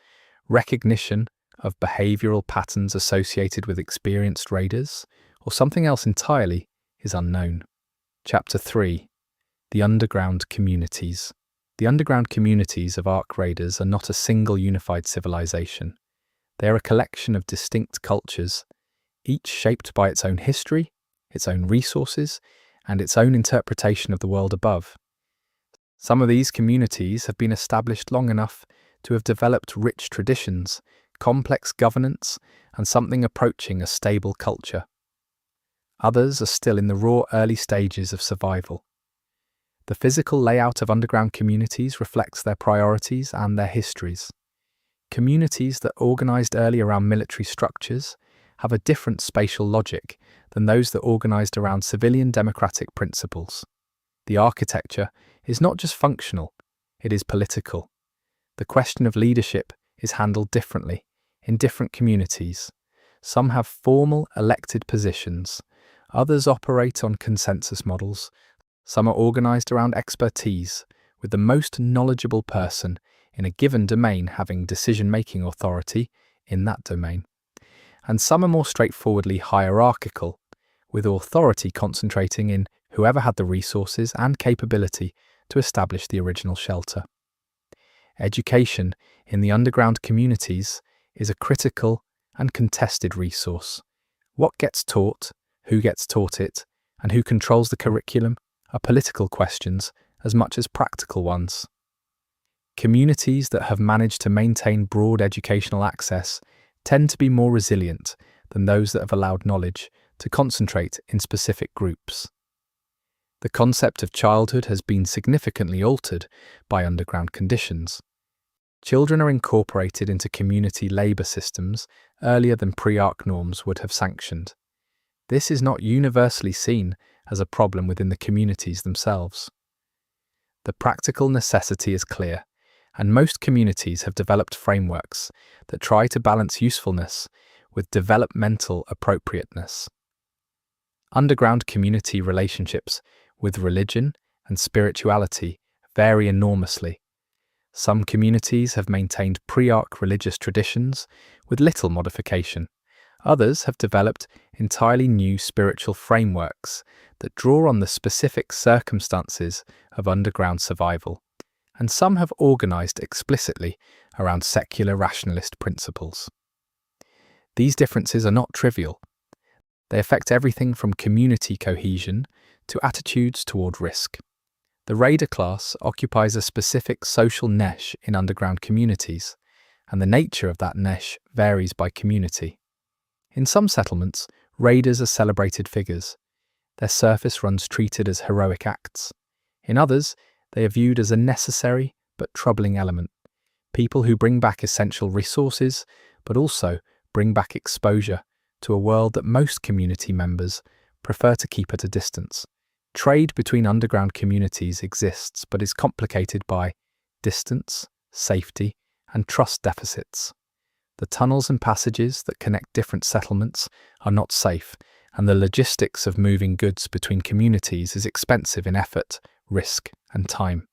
recognition of behavioral patterns associated with experienced raiders, or something else entirely is unknown. Chapter 3. The Underground Communities. The underground communities of Ark raiders are not a single unified civilization. They are a collection of distinct cultures, each shaped by its own history, its own resources, and its own interpretation of the world above. Some of these communities have been established long enough to have developed rich traditions, complex governance, and something approaching a stable culture. Others are still in the raw early stages of survival. The physical layout of underground communities reflects their priorities and their histories. Communities that organized early around military structures have a different spatial logic than those that organized around civilian democratic principles. The architecture is not just functional, it is political. The question of leadership is handled differently in different communities. Some have formal elected positions, others operate on consensus models. Some are organized around expertise, with the most knowledgeable person in a given domain having decision-making authority in that domain. And some are more straightforwardly hierarchical, with authority concentrating in whoever had the resources and capability to establish the original shelter. Education in the underground communities is a critical and contested resource. What gets taught, who gets taught it, and who controls the curriculum are political questions as much as practical ones. Communities that have managed to maintain broad educational access tend to be more resilient than those that have allowed knowledge to concentrate in specific groups. The concept of childhood has been significantly altered by underground conditions. Children are incorporated into community labour systems earlier than pre-Ark norms would have sanctioned. This is not universally seen as a problem within the communities themselves. The practical necessity is clear, and most communities have developed frameworks that try to balance usefulness with developmental appropriateness. Underground community relationships with religion and spirituality vary enormously. Some communities have maintained pre-arch religious traditions with little modification. Others have developed entirely new spiritual frameworks that draw on the specific circumstances of underground survival, and some have organized explicitly around secular rationalist principles. These differences are not trivial. They affect everything from community cohesion to attitudes toward risk. The raider class occupies a specific social niche in underground communities, and the nature of that niche varies by community. In some settlements, raiders are celebrated figures. Their surface runs treated as heroic acts. In others, they are viewed as a necessary but troubling element, people who bring back essential resources, but also bring back exposure to a world that most community members prefer to keep at a distance. Trade between underground communities exists, but is complicated by distance, safety, and trust deficits. The tunnels and passages that connect different settlements are not safe, and the logistics of moving goods between communities is expensive in effort, risk, and time.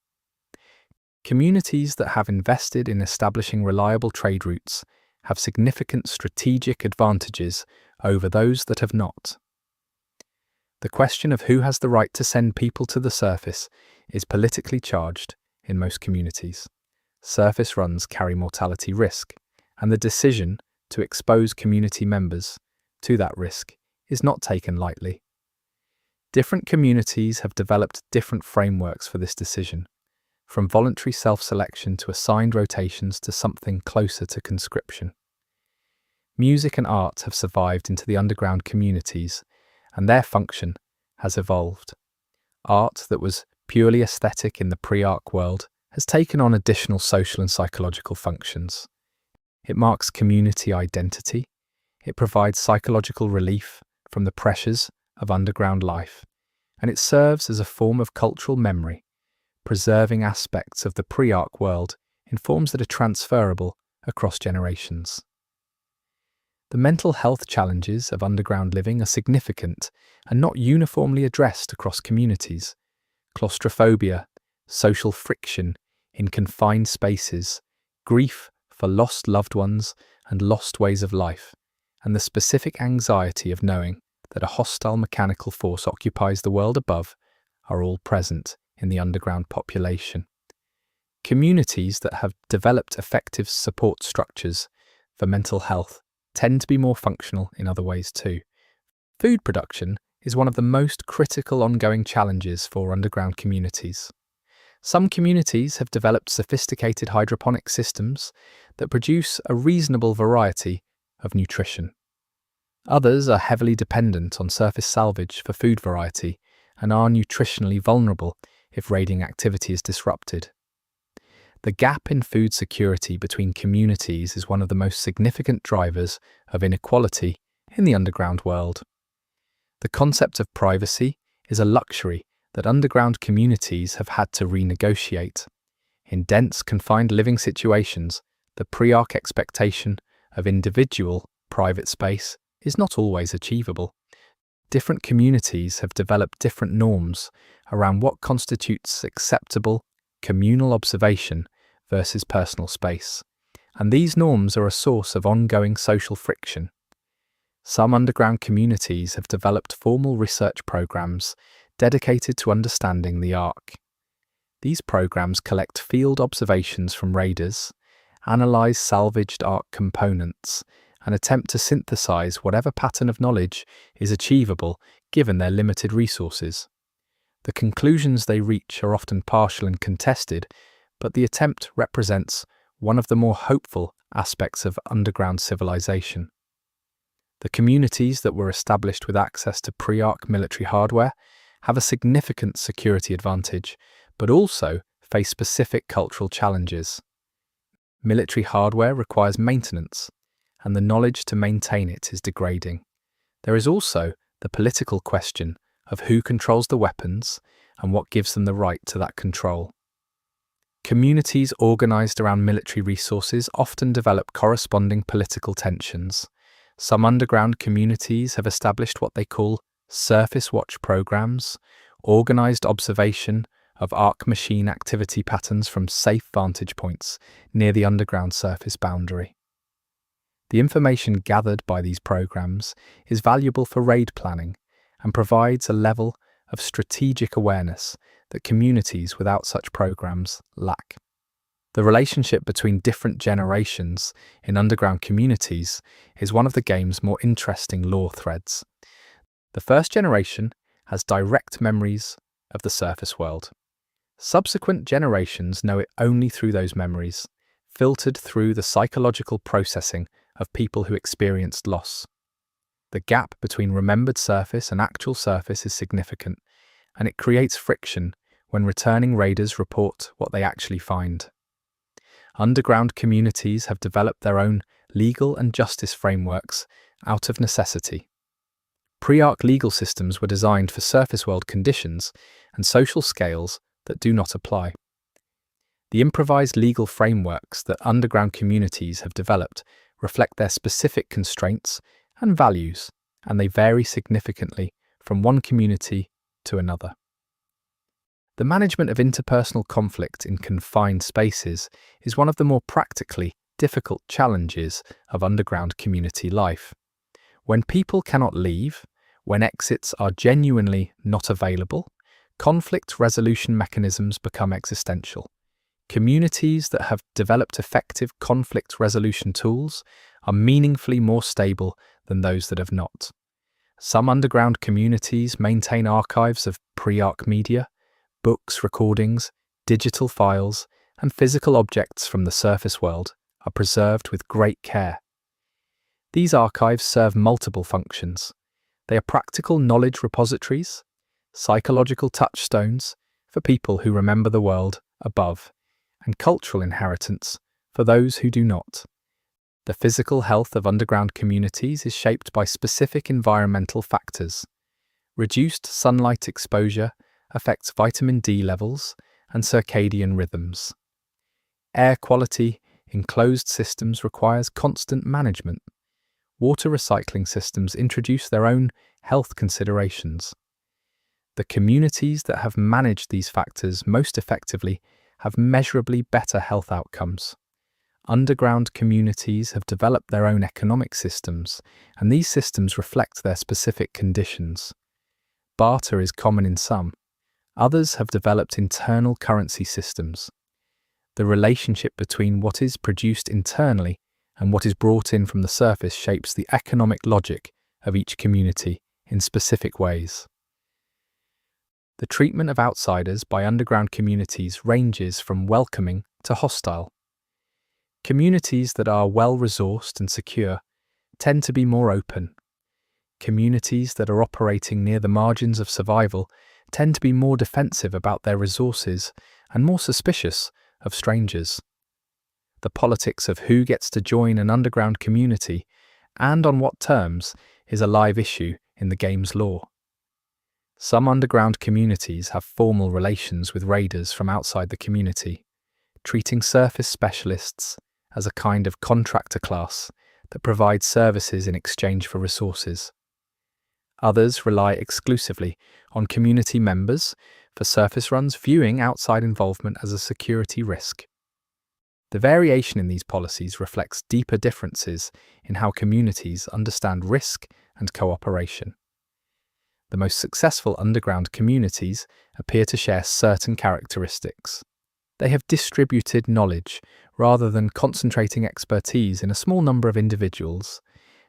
Communities that have invested in establishing reliable trade routes have significant strategic advantages over those that have not. The question of who has the right to send people to the surface is politically charged in most communities. Surface runs carry mortality risk, and the decision to expose community members to that risk is not taken lightly. Different communities have developed different frameworks for this decision, from voluntary self-selection to assigned rotations to something closer to conscription. Music and art have survived into the underground communities, and their function has evolved. Art that was purely aesthetic in the pre-arch world has taken on additional social and psychological functions. It marks community identity. It provides psychological relief from the pressures of underground life, and it serves as a form of cultural memory, preserving aspects of the pre-arch world in forms that are transferable across generations. The mental health challenges of underground living are significant and not uniformly addressed across communities. Claustrophobia, social friction in confined spaces, grief for lost loved ones and lost ways of life, and the specific anxiety of knowing that a hostile mechanical force occupies the world above are all present in the underground population. Communities that have developed effective support structures for mental health tend to be more functional in other ways too. Food production is one of the most critical ongoing challenges for underground communities. Some communities have developed sophisticated hydroponic systems that produce a reasonable variety of nutrition. Others are heavily dependent on surface salvage for food variety and are nutritionally vulnerable if raiding activity is disrupted. The gap in food security between communities is one of the most significant drivers of inequality in the underground world. The concept of privacy is a luxury that underground communities have had to renegotiate. In dense, confined living situations, the pre-arch expectation of individual private space is not always achievable. Different communities have developed different norms around what constitutes acceptable communal observation versus personal space, and these norms are a source of ongoing social friction. Some underground communities have developed formal research programs dedicated to understanding the arch. These programs collect field observations from raiders, analyze salvaged arch components, and attempt to synthesize whatever pattern of knowledge is achievable given their limited resources. The conclusions they reach are often partial and contested, but the attempt represents one of the more hopeful aspects of underground civilization. The communities that were established with access to pre-arch military hardware have a significant security advantage, but also face specific cultural challenges. Military hardware requires maintenance, and the knowledge to maintain it is degrading. There is also the political question of who controls the weapons and what gives them the right to that control. Communities organized around military resources often develop corresponding political tensions. Some underground communities have established what they call surface watch programs, organized observation of arc machine activity patterns from safe vantage points near the underground surface boundary. The information gathered by these programs is valuable for raid planning and provides a level of strategic awareness that communities without such programs lack. The relationship between different generations in underground communities is one of the game's more interesting lore threads. The first generation has direct memories of the surface world. Subsequent generations know it only through those memories, filtered through the psychological processing of people who experienced loss. The gap between remembered surface and actual surface is significant, and it creates friction when returning raiders report what they actually find. Underground communities have developed their own legal and justice frameworks out of necessity. Pre-arc legal systems were designed for surface world conditions and social scales that do not apply. The improvised legal frameworks that underground communities have developed reflect their specific constraints and values, and they vary significantly from one community to another. The management of interpersonal conflict in confined spaces is one of the more practically difficult challenges of underground community life. When people cannot leave, when exits are genuinely not available, conflict resolution mechanisms become existential. Communities that have developed effective conflict resolution tools are meaningfully more stable than those that have not. Some underground communities maintain archives of pre-arc media, books, recordings, digital files, and physical objects from the surface world are preserved with great care. These archives serve multiple functions. They are practical knowledge repositories, psychological touchstones for people who remember the world above, and cultural inheritance for those who do not. The physical health of underground communities is shaped by specific environmental factors. Reduced sunlight exposure affects vitamin D levels and circadian rhythms. Air quality in closed systems requires constant management. Water recycling systems introduce their own health considerations. The communities that have managed these factors most effectively have measurably better health outcomes. Underground communities have developed their own economic systems, and these systems reflect their specific conditions. Barter is common in some. Others have developed internal currency systems. The relationship between what is produced internally and what is brought in from the surface shapes the economic logic of each community in specific ways. The treatment of outsiders by underground communities ranges from welcoming to hostile. Communities that are well-resourced and secure tend to be more open. Communities that are operating near the margins of survival tend to be more defensive about their resources and more suspicious of strangers. The politics of who gets to join an underground community and on what terms is a live issue in the game's lore. Some underground communities have formal relations with raiders from outside the community, treating surface specialists as a kind of contractor class that provides services in exchange for resources. Others rely exclusively on community members for surface runs, viewing outside involvement as a security risk. The variation in these policies reflects deeper differences in how communities understand risk and cooperation. The most successful underground communities appear to share certain characteristics. They have distributed knowledge rather than concentrating expertise in a small number of individuals.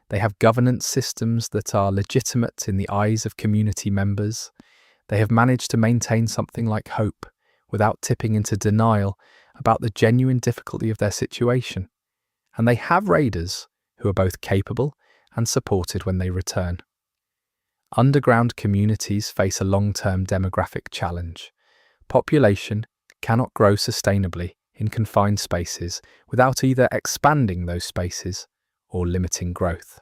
They have governance systems that are legitimate in the eyes of community members. They have managed to maintain something like hope without tipping into denial about the genuine difficulty of their situation. And they have raiders who are both capable and supported when they return. Underground communities face a long-term demographic challenge. Population cannot grow sustainably in confined spaces without either expanding those spaces or limiting growth.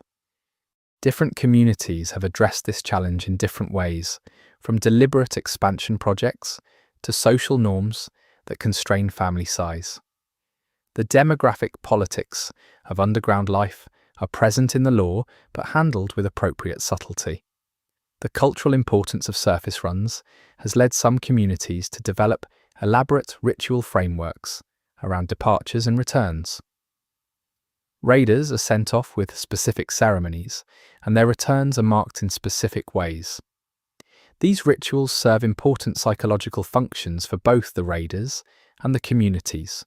Different communities have addressed this challenge in different ways, from deliberate expansion projects to social norms that constrain family size. The demographic politics of underground life are present in the law but handled with appropriate subtlety. The cultural importance of surface runs has led some communities to develop elaborate ritual frameworks around departures and returns. Raiders are sent off with specific ceremonies, and their returns are marked in specific ways. These rituals serve important psychological functions for both the raiders and the communities,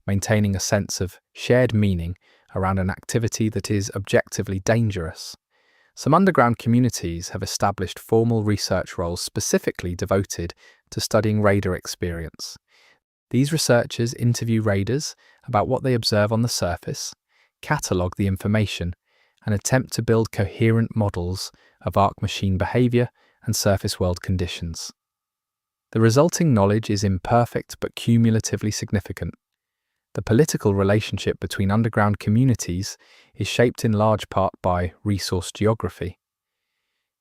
maintaining a sense of shared meaning around an activity that is objectively dangerous. Some underground communities have established formal research roles specifically devoted to studying raider experience. These researchers interview raiders about what they observe on the surface, catalogue the information, and attempt to build coherent models of ARC machine behavior and surface world conditions. The resulting knowledge is imperfect but cumulatively significant. The political relationship between underground communities is shaped in large part by resource geography.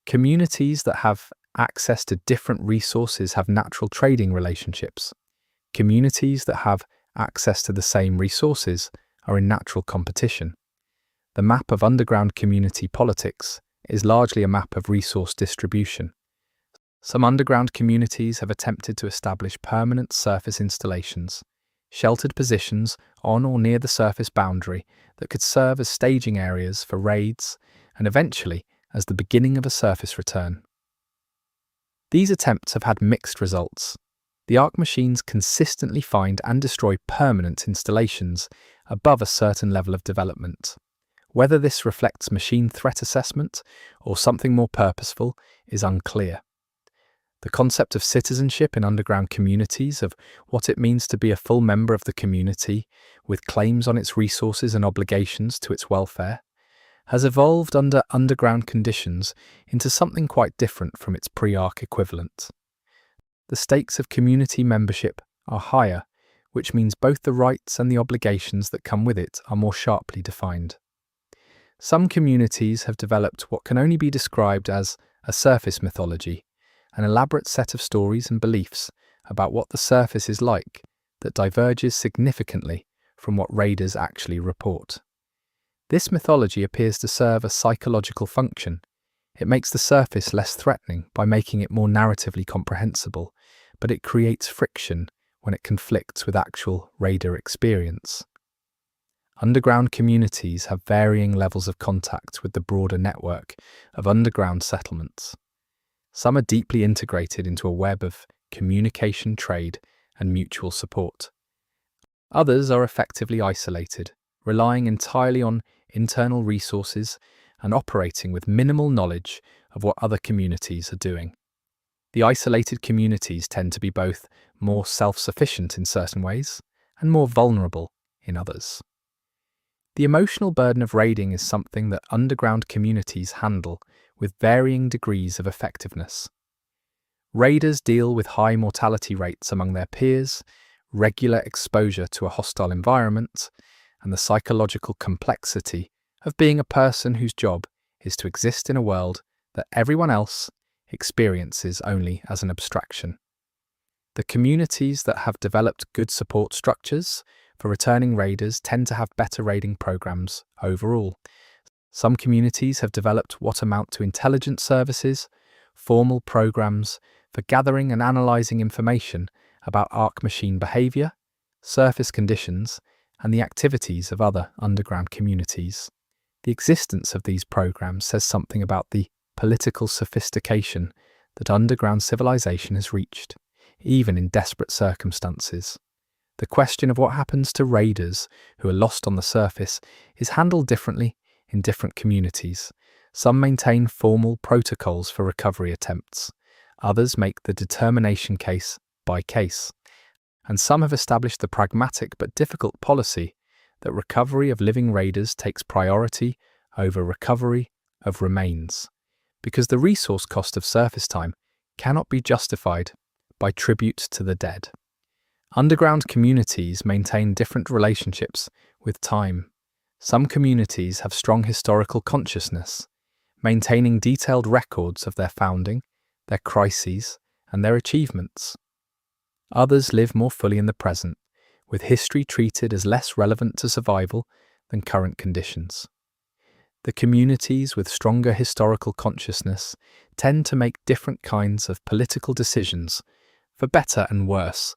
Communities that have access to different resources have natural trading relationships. Communities that have access to the same resources are in natural competition. The map of underground community politics is largely a map of resource distribution. Some underground communities have attempted to establish permanent surface installations, sheltered positions on or near the surface boundary that could serve as staging areas for raids and eventually as the beginning of a surface return. These attempts have had mixed results. The ARC machines consistently find and destroy permanent installations above a certain level of development. Whether this reflects machine threat assessment or something more purposeful is unclear. The concept of citizenship in underground communities, of what it means to be a full member of the community with claims on its resources and obligations to its welfare, has evolved under underground conditions into something quite different from its pre-ARC equivalent. The stakes of community membership are higher, which means both the rights and the obligations that come with it are more sharply defined. Some communities have developed what can only be described as a surface mythology, an elaborate set of stories and beliefs about what the surface is like that diverges significantly from what raiders actually report. This mythology appears to serve a psychological function. It makes the surface less threatening by making it more narratively comprehensible, but it creates friction when it conflicts with actual raider experience. Underground communities have varying levels of contact with the broader network of underground settlements. Some are deeply integrated into a web of communication, trade, and mutual support. Others are effectively isolated, relying entirely on internal resources and operating with minimal knowledge of what other communities are doing. The isolated communities tend to be both more self-sufficient in certain ways and more vulnerable in others. The emotional burden of raiding is something that underground communities handle with varying degrees of effectiveness. Raiders deal with high mortality rates among their peers, regular exposure to a hostile environment, and the psychological complexity of being a person whose job is to exist in a world that everyone else experiences only as an abstraction. The communities that have developed good support structures for returning raiders tend to have better raiding programs overall. Some communities have developed what amount to intelligence services, formal programs for gathering and analysing information about ARC machine behaviour, surface conditions, and the activities of other underground communities. The existence of these programs says something about the political sophistication that underground civilization has reached, even in desperate circumstances. The question of what happens to raiders who are lost on the surface is handled differently in different communities. Some maintain formal protocols for recovery attempts, others make the determination case by case, and some have established the pragmatic but difficult policy that recovery of living raiders takes priority over recovery of remains, because the resource cost of surface time cannot be justified by tribute to the dead. Underground communities maintain different relationships with time. Some communities have strong historical consciousness. maintaining detailed records of their founding, their crises, and their achievements. Others live more fully in the present, with history treated as less relevant to survival than current conditions. The communities with stronger historical consciousness tend to make different kinds of political decisions, for better and worse.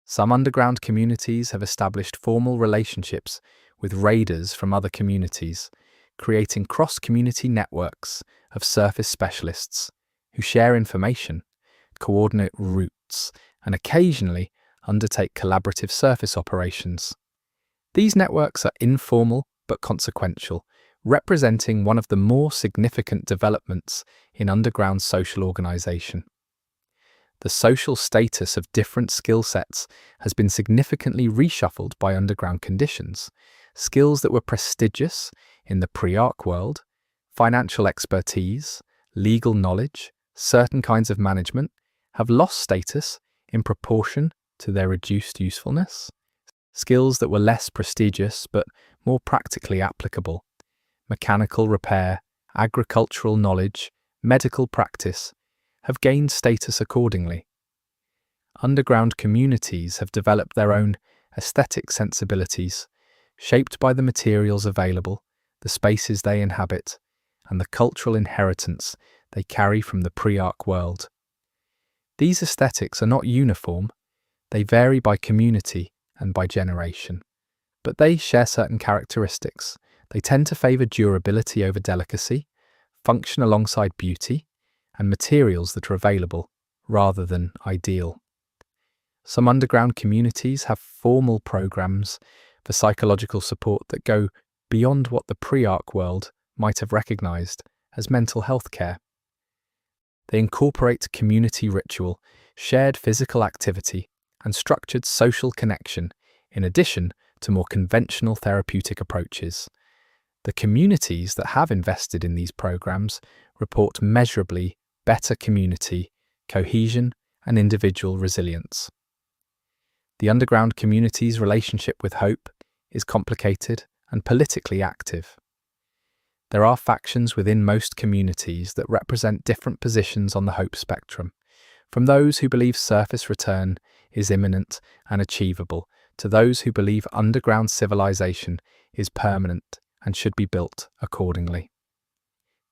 Some underground communities have established formal relationships with raiders from other communities, creating cross-community networks of surface specialists who share information, coordinate routes, and occasionally undertake collaborative surface operations. These networks are informal but consequential, representing one of the more significant developments in underground social organization. The social status of different skill sets has been significantly reshuffled by underground conditions. Skills that were prestigious in the pre-Ark world, financial expertise, legal knowledge, certain kinds of management, have lost status in proportion to their reduced usefulness. Skills that were less prestigious but more practically applicable, mechanical repair, agricultural knowledge, medical practice, have gained status accordingly. Underground communities have developed their own aesthetic sensibilities, shaped by the materials available, the spaces they inhabit, and the cultural inheritance they carry from the pre-Ark world. These aesthetics are not uniform, they vary by community and by generation. But they share certain characteristics. They tend to favour durability over delicacy, function alongside beauty, and materials that are available, rather than ideal. Some underground communities have formal programs for psychological support that go beyond what the pre-Ark world might have recognised as mental health care. They incorporate community ritual, shared physical activity, and structured social connection, in addition to more conventional therapeutic approaches. The communities that have invested in these programs report measurably better community, cohesion, and individual resilience. The underground community's relationship with hope is complicated and politically active. There are factions within most communities that represent different positions on the hope spectrum, from those who believe surface return is imminent and achievable, to those who believe underground civilization is permanent and should be built accordingly.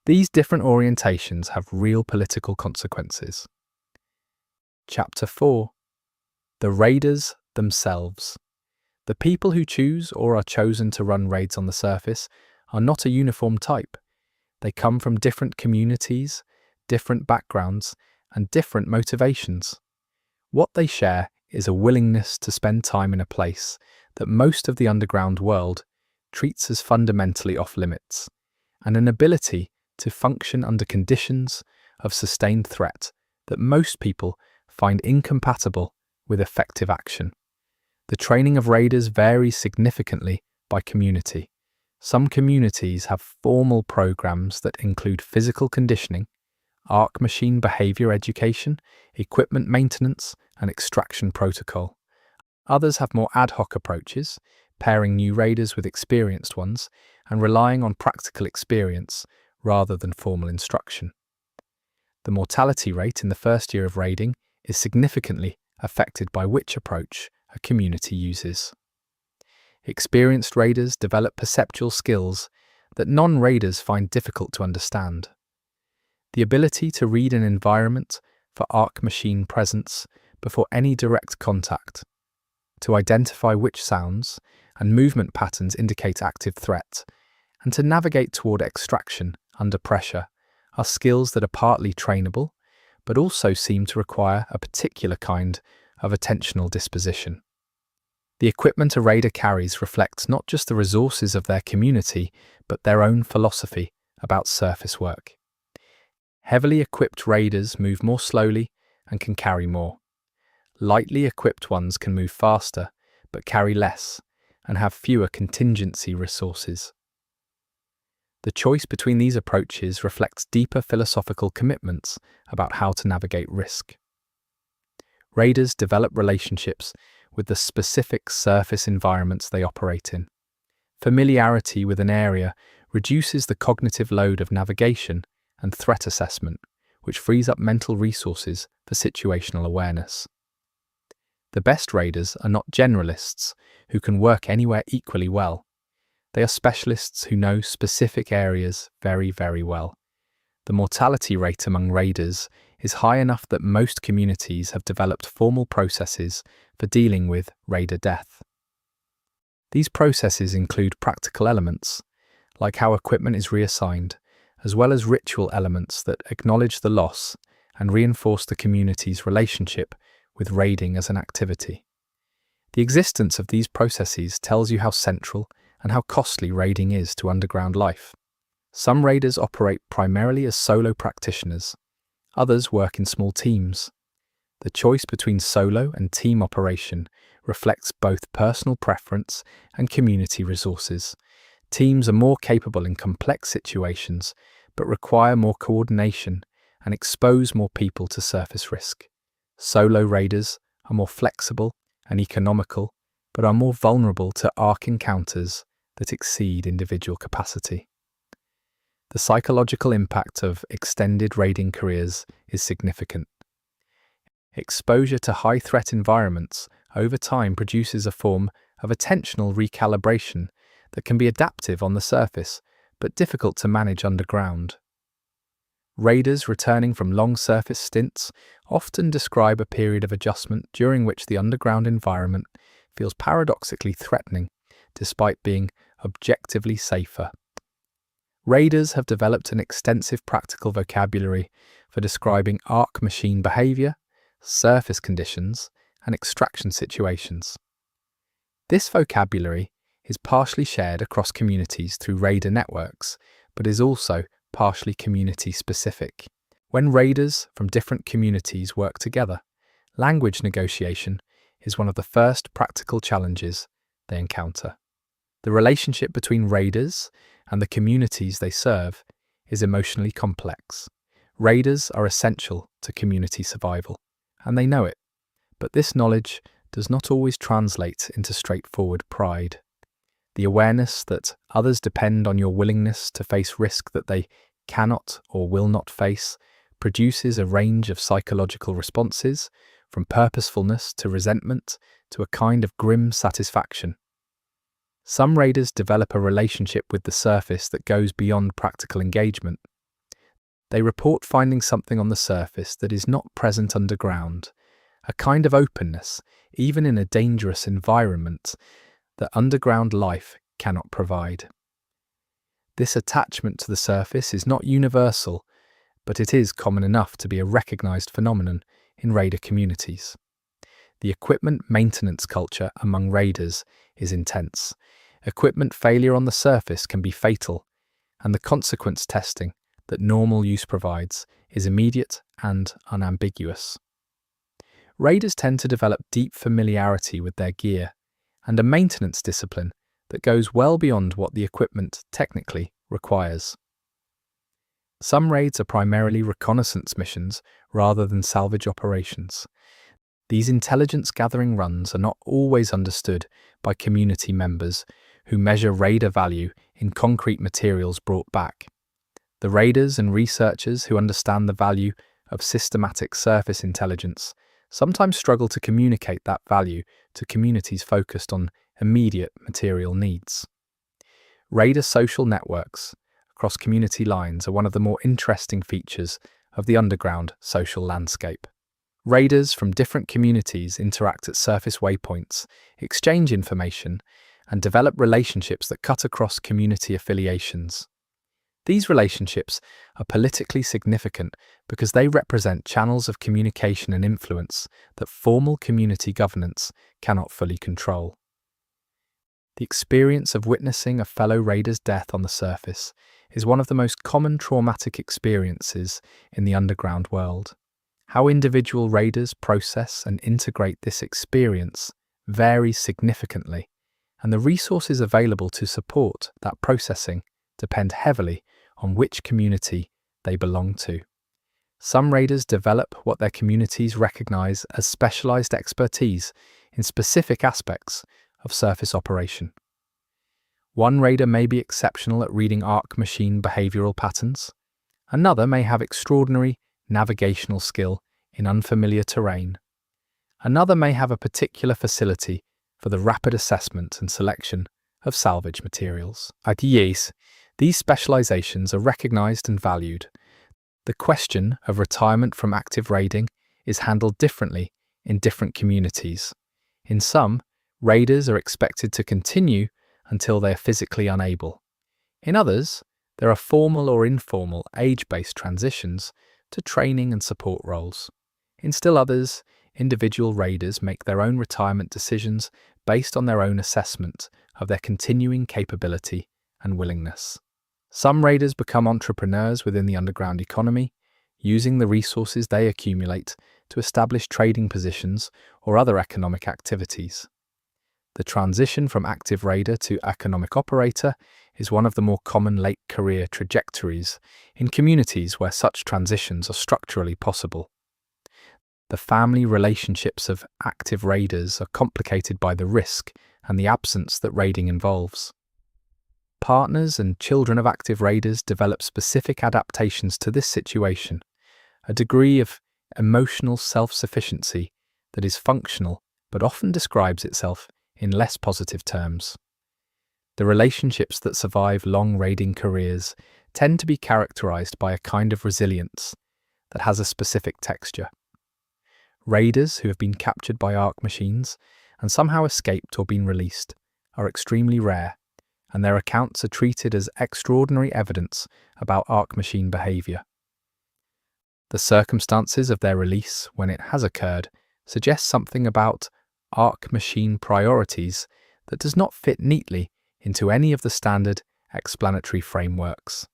These different orientations have real political consequences. Chapter 4. The Raiders themselves. The people who choose or are chosen to run raids on the surface are not a uniform type. They come from different communities, different backgrounds, and different motivations. What they share is a willingness to spend time in a place that most of the underground world treats as fundamentally off-limits, and an ability to function under conditions of sustained threat that most people find incompatible with effective action. The training of raiders varies significantly by community. Some communities have formal programs that include physical conditioning, Ark machine behavior education, equipment maintenance, and extraction protocol. Others have more ad hoc approaches, pairing new raiders with experienced ones and relying on practical experience rather than formal instruction. The mortality rate in the first year of raiding is significantly affected by which approach a community uses. Experienced raiders develop perceptual skills that non-raiders find difficult to understand. The ability to read an environment for Ark machine presence before any direct contact, to identify which sounds and movement patterns indicate active threat, and to navigate toward extraction under pressure are skills that are partly trainable, but also seem to require a particular kind of attentional disposition. The equipment a raider carries reflects not just the resources of their community, but their own philosophy about surface work. Heavily equipped raiders move more slowly and can carry more. Lightly equipped ones can move faster, but carry less, and have fewer contingency resources. The choice between these approaches reflects deeper philosophical commitments about how to navigate risk. Raiders develop relationships with the specific surface environments they operate in. Familiarity with an area reduces the cognitive load of navigation and threat assessment, which frees up mental resources for situational awareness. The best raiders are not generalists who can work anywhere equally well. They are specialists who know specific areas very, very well. The mortality rate among raiders is high enough that most communities have developed formal processes for dealing with raider death. These processes include practical elements, like how equipment is reassigned, as well as ritual elements that acknowledge the loss and reinforce the community's relationship with raiding as an activity. The existence of these processes tells you how central and how costly raiding is to underground life. Some raiders operate primarily as solo practitioners. Others work in small teams. The choice between solo and team operation reflects both personal preference and community resources. Teams are more capable in complex situations, but require more coordination and expose more people to surface risk. Solo raiders are more flexible and economical, but are more vulnerable to ARC encounters that exceed individual capacity. The psychological impact of extended raiding careers is significant. Exposure to high-threat environments over time produces a form of attentional recalibration that can be adaptive on the surface, but difficult to manage underground. Raiders returning from long surface stints often describe a period of adjustment during which the underground environment feels paradoxically threatening, despite being objectively safer. Raiders have developed an extensive practical vocabulary for describing ARC machine behavior, surface conditions, and extraction situations. This vocabulary is partially shared across communities through raider networks, but is also partially community-specific. When raiders from different communities work together, language negotiation is one of the first practical challenges they encounter. The relationship between raiders and the communities they serve is emotionally complex. Raiders are essential to community survival, and they know it, but this knowledge does not always translate into straightforward pride. The awareness that others depend on your willingness to face risk that they cannot or will not face produces a range of psychological responses, from purposefulness to resentment to a kind of grim satisfaction. Some raiders develop a relationship with the surface that goes beyond practical engagement. They report finding something on the surface that is not present underground, a kind of openness, even in a dangerous environment, that underground life cannot provide. This attachment to the surface is not universal, but it is common enough to be a recognized phenomenon in raider communities. The equipment maintenance culture among raiders is intense. Equipment failure on the surface can be fatal, and the consequence testing that normal use provides is immediate and unambiguous. Raiders tend to develop deep familiarity with their gear and a maintenance discipline that goes well beyond what the equipment technically requires. Some raids are primarily reconnaissance missions rather than salvage operations. These intelligence-gathering runs are not always understood by community members who measure raider value in concrete materials brought back. The raiders and researchers who understand the value of systematic surface intelligence sometimes struggle to communicate that value to communities focused on immediate material needs. Raider social networks across community lines are one of the more interesting features of the underground social landscape. Raiders from different communities interact at surface waypoints, exchange information, and develop relationships that cut across community affiliations. These relationships are politically significant because they represent channels of communication and influence that formal community governance cannot fully control. The experience of witnessing a fellow raider's death on the surface is one of the most common traumatic experiences in the underground world. How individual raiders process and integrate this experience varies significantly, and the resources available to support that processing depend heavily on which community they belong to. Some raiders develop what their communities recognize as specialized expertise in specific aspects of surface operation. One raider may be exceptional at reading ARC machine behavioral patterns. Another may have extraordinary navigational skill in unfamiliar terrain. Another may have a particular facility for the rapid assessment and selection of salvage materials. At Yes, these specializations are recognized and valued. The question of retirement from active raiding is handled differently in different communities. In some, raiders are expected to continue until they are physically unable. In others, there are formal or informal age-based transitions to training and support roles. In still others, individual raiders make their own retirement decisions based on their own assessment of their continuing capability and willingness. Some raiders become entrepreneurs within the underground economy, using the resources they accumulate to establish trading positions or other economic activities. The transition from active raider to economic operator is one of the more common late career trajectories in communities where such transitions are structurally possible. The family relationships of active raiders are complicated by the risk and the absence that raiding involves. Partners and children of active raiders develop specific adaptations to this situation, a degree of emotional self-sufficiency that is functional but often describes itself in less positive terms. The relationships that survive long raiding careers tend to be characterized by a kind of resilience that has a specific texture. Raiders who have been captured by ARC machines and somehow escaped or been released are extremely rare, and their accounts are treated as extraordinary evidence about ARC machine behavior. The circumstances of their release, when it has occurred, suggest something about ARC machine priorities that does not fit neatly into any of the standard explanatory frameworks.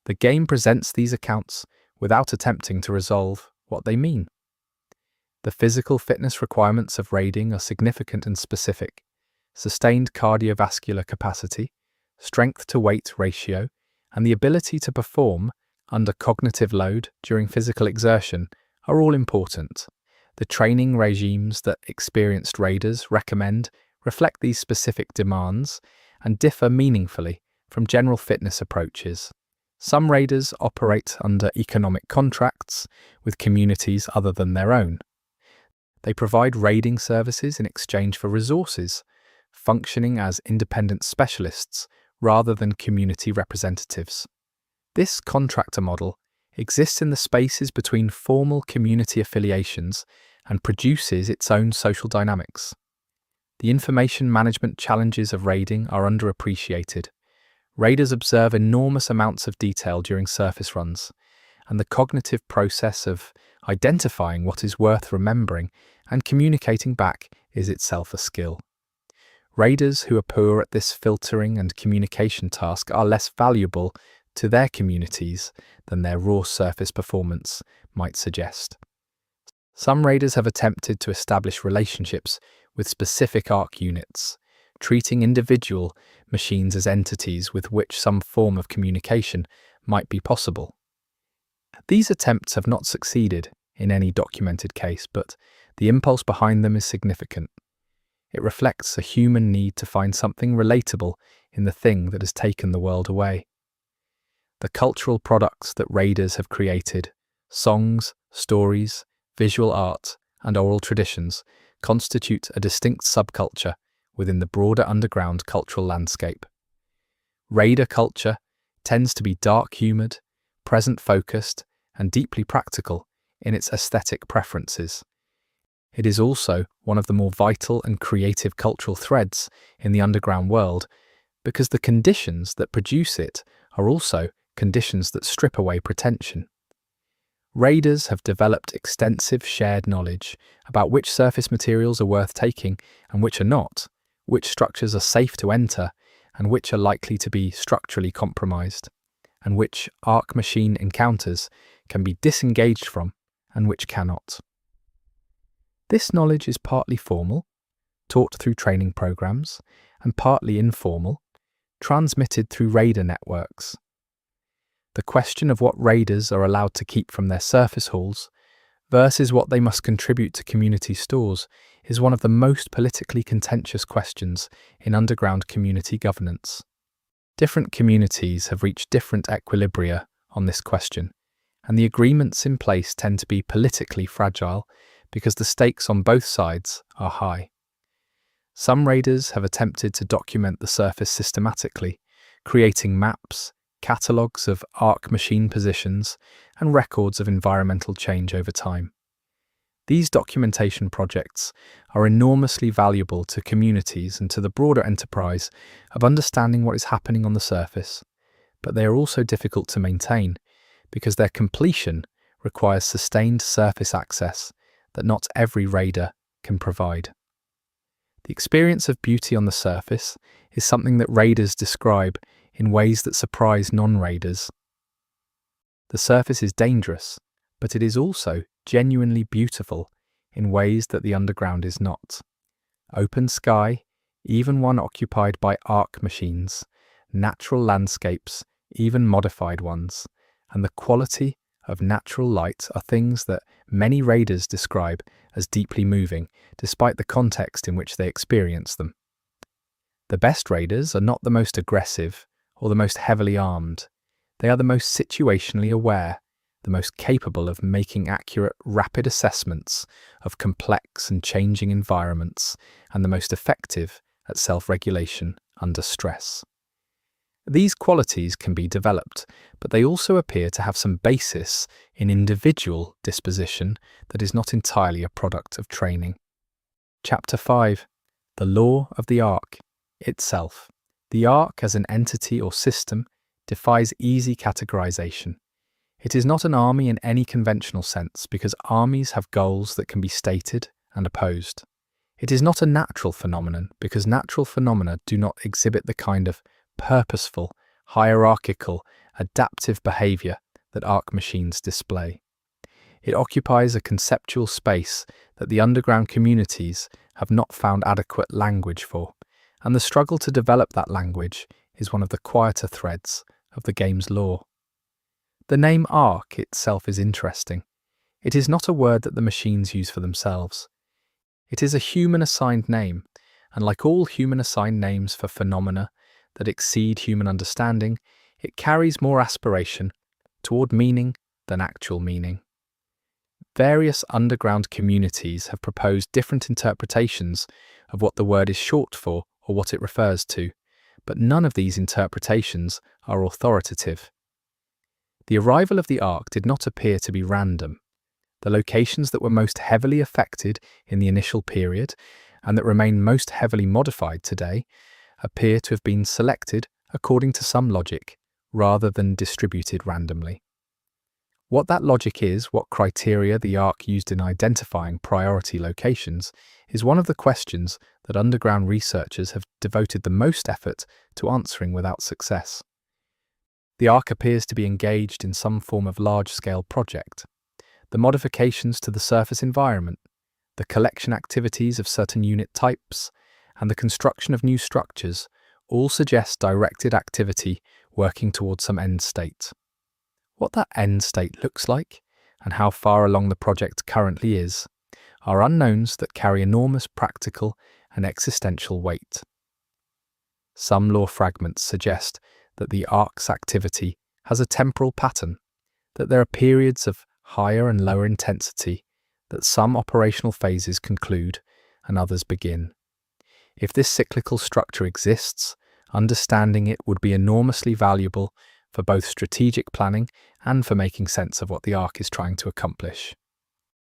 The game presents these accounts without attempting to resolve what they mean. The physical fitness requirements of raiding are significant and specific. Sustained cardiovascular capacity, strength-to-weight ratio, and the ability to perform under cognitive load during physical exertion are all important. The training regimes that experienced raiders recommend reflect these specific demands and differ meaningfully from general fitness approaches. Some raiders operate under economic contracts with communities other than their own. They provide raiding services in exchange for resources, functioning as independent specialists rather than community representatives. This contractor model exists in the spaces between formal community affiliations and produces its own social dynamics. The information management challenges of raiding are underappreciated. Raiders observe enormous amounts of detail during surface runs, and the cognitive process of identifying what is worth remembering and communicating back is itself a skill. Raiders who are poor at this filtering and communication task are less valuable to their communities than their raw surface performance might suggest. Some raiders have attempted to establish relationships with specific ARC units, treating individual machines as entities with which some form of communication might be possible. These attempts have not succeeded in any documented case, but the impulse behind them is significant. It reflects a human need to find something relatable in the thing that has taken the world away. The cultural products that raiders have created, songs, stories, visual art, and oral traditions, constitute a distinct subculture within the broader underground cultural landscape. Raider culture tends to be dark-humoured, present-focused, and deeply practical in its aesthetic preferences. It is also one of the more vital and creative cultural threads in the underground world because the conditions that produce it are also conditions that strip away pretension. Raiders have developed extensive shared knowledge about which surface materials are worth taking and which are not, which structures are safe to enter and which are likely to be structurally compromised, and which ARC machine encounters can be disengaged from and which cannot. This knowledge is partly formal, taught through training programs, and partly informal, transmitted through raider networks. The question of what raiders are allowed to keep from their surface halls versus what they must contribute to community stores is one of the most politically contentious questions in underground community governance. Different communities have reached different equilibria on this question, and the agreements in place tend to be politically fragile because the stakes on both sides are high. Some raiders have attempted to document the surface systematically, creating maps, catalogues of Ark machine positions, and records of environmental change over time. These documentation projects are enormously valuable to communities and to the broader enterprise of understanding what is happening on the surface, but they are also difficult to maintain because their completion requires sustained surface access that not every raider can provide. The experience of beauty on the surface is something that raiders describe in ways that surprise non-raiders. The surface is dangerous, but it is also genuinely beautiful in ways that the underground is not. Open sky, even one occupied by Ark machines, natural landscapes, even modified ones, and the quality of natural light are things that many raiders describe as deeply moving, despite the context in which they experience them. The best raiders are not the most aggressive or the most heavily armed. They are the most situationally aware, the most capable of making accurate, rapid assessments of complex and changing environments, and the most effective at self-regulation under stress. These qualities can be developed, but they also appear to have some basis in individual disposition that is not entirely a product of training. Chapter 5. The Law of the Ark itself. The Ark as an entity or system defies easy categorization. It is not an army in any conventional sense because armies have goals that can be stated and opposed. It is not a natural phenomenon because natural phenomena do not exhibit the kind of purposeful, hierarchical, adaptive behavior that Ark machines display. It occupies a conceptual space that the underground communities have not found adequate language for, and the struggle to develop that language is one of the quieter threads of the game's lore. The name Ark itself is interesting. It is not a word that the machines use for themselves. It is a human-assigned name, and like all human-assigned names for phenomena that exceed human understanding, it carries more aspiration toward meaning than actual meaning. Various underground communities have proposed different interpretations of what the word is short for or what it refers to, but none of these interpretations are authoritative. The arrival of the Ark did not appear to be random. The locations that were most heavily affected in the initial period and that remain most heavily modified today appear to have been selected according to some logic rather than distributed randomly. What that logic is, what criteria the Ark used in identifying priority locations, is one of the questions that underground researchers have devoted the most effort to answering without success. The Ark appears to be engaged in some form of large-scale project. The modifications to the surface environment, the collection activities of certain unit types, and the construction of new structures all suggest directed activity working towards some end state. What that end state looks like, and how far along the project currently is, are unknowns that carry enormous practical and existential weight. Some lore fragments suggest that the Ark's activity has a temporal pattern, that there are periods of higher and lower intensity, that some operational phases conclude and others begin. If this cyclical structure exists, understanding it would be enormously valuable for both strategic planning and for making sense of what the Ark is trying to accomplish.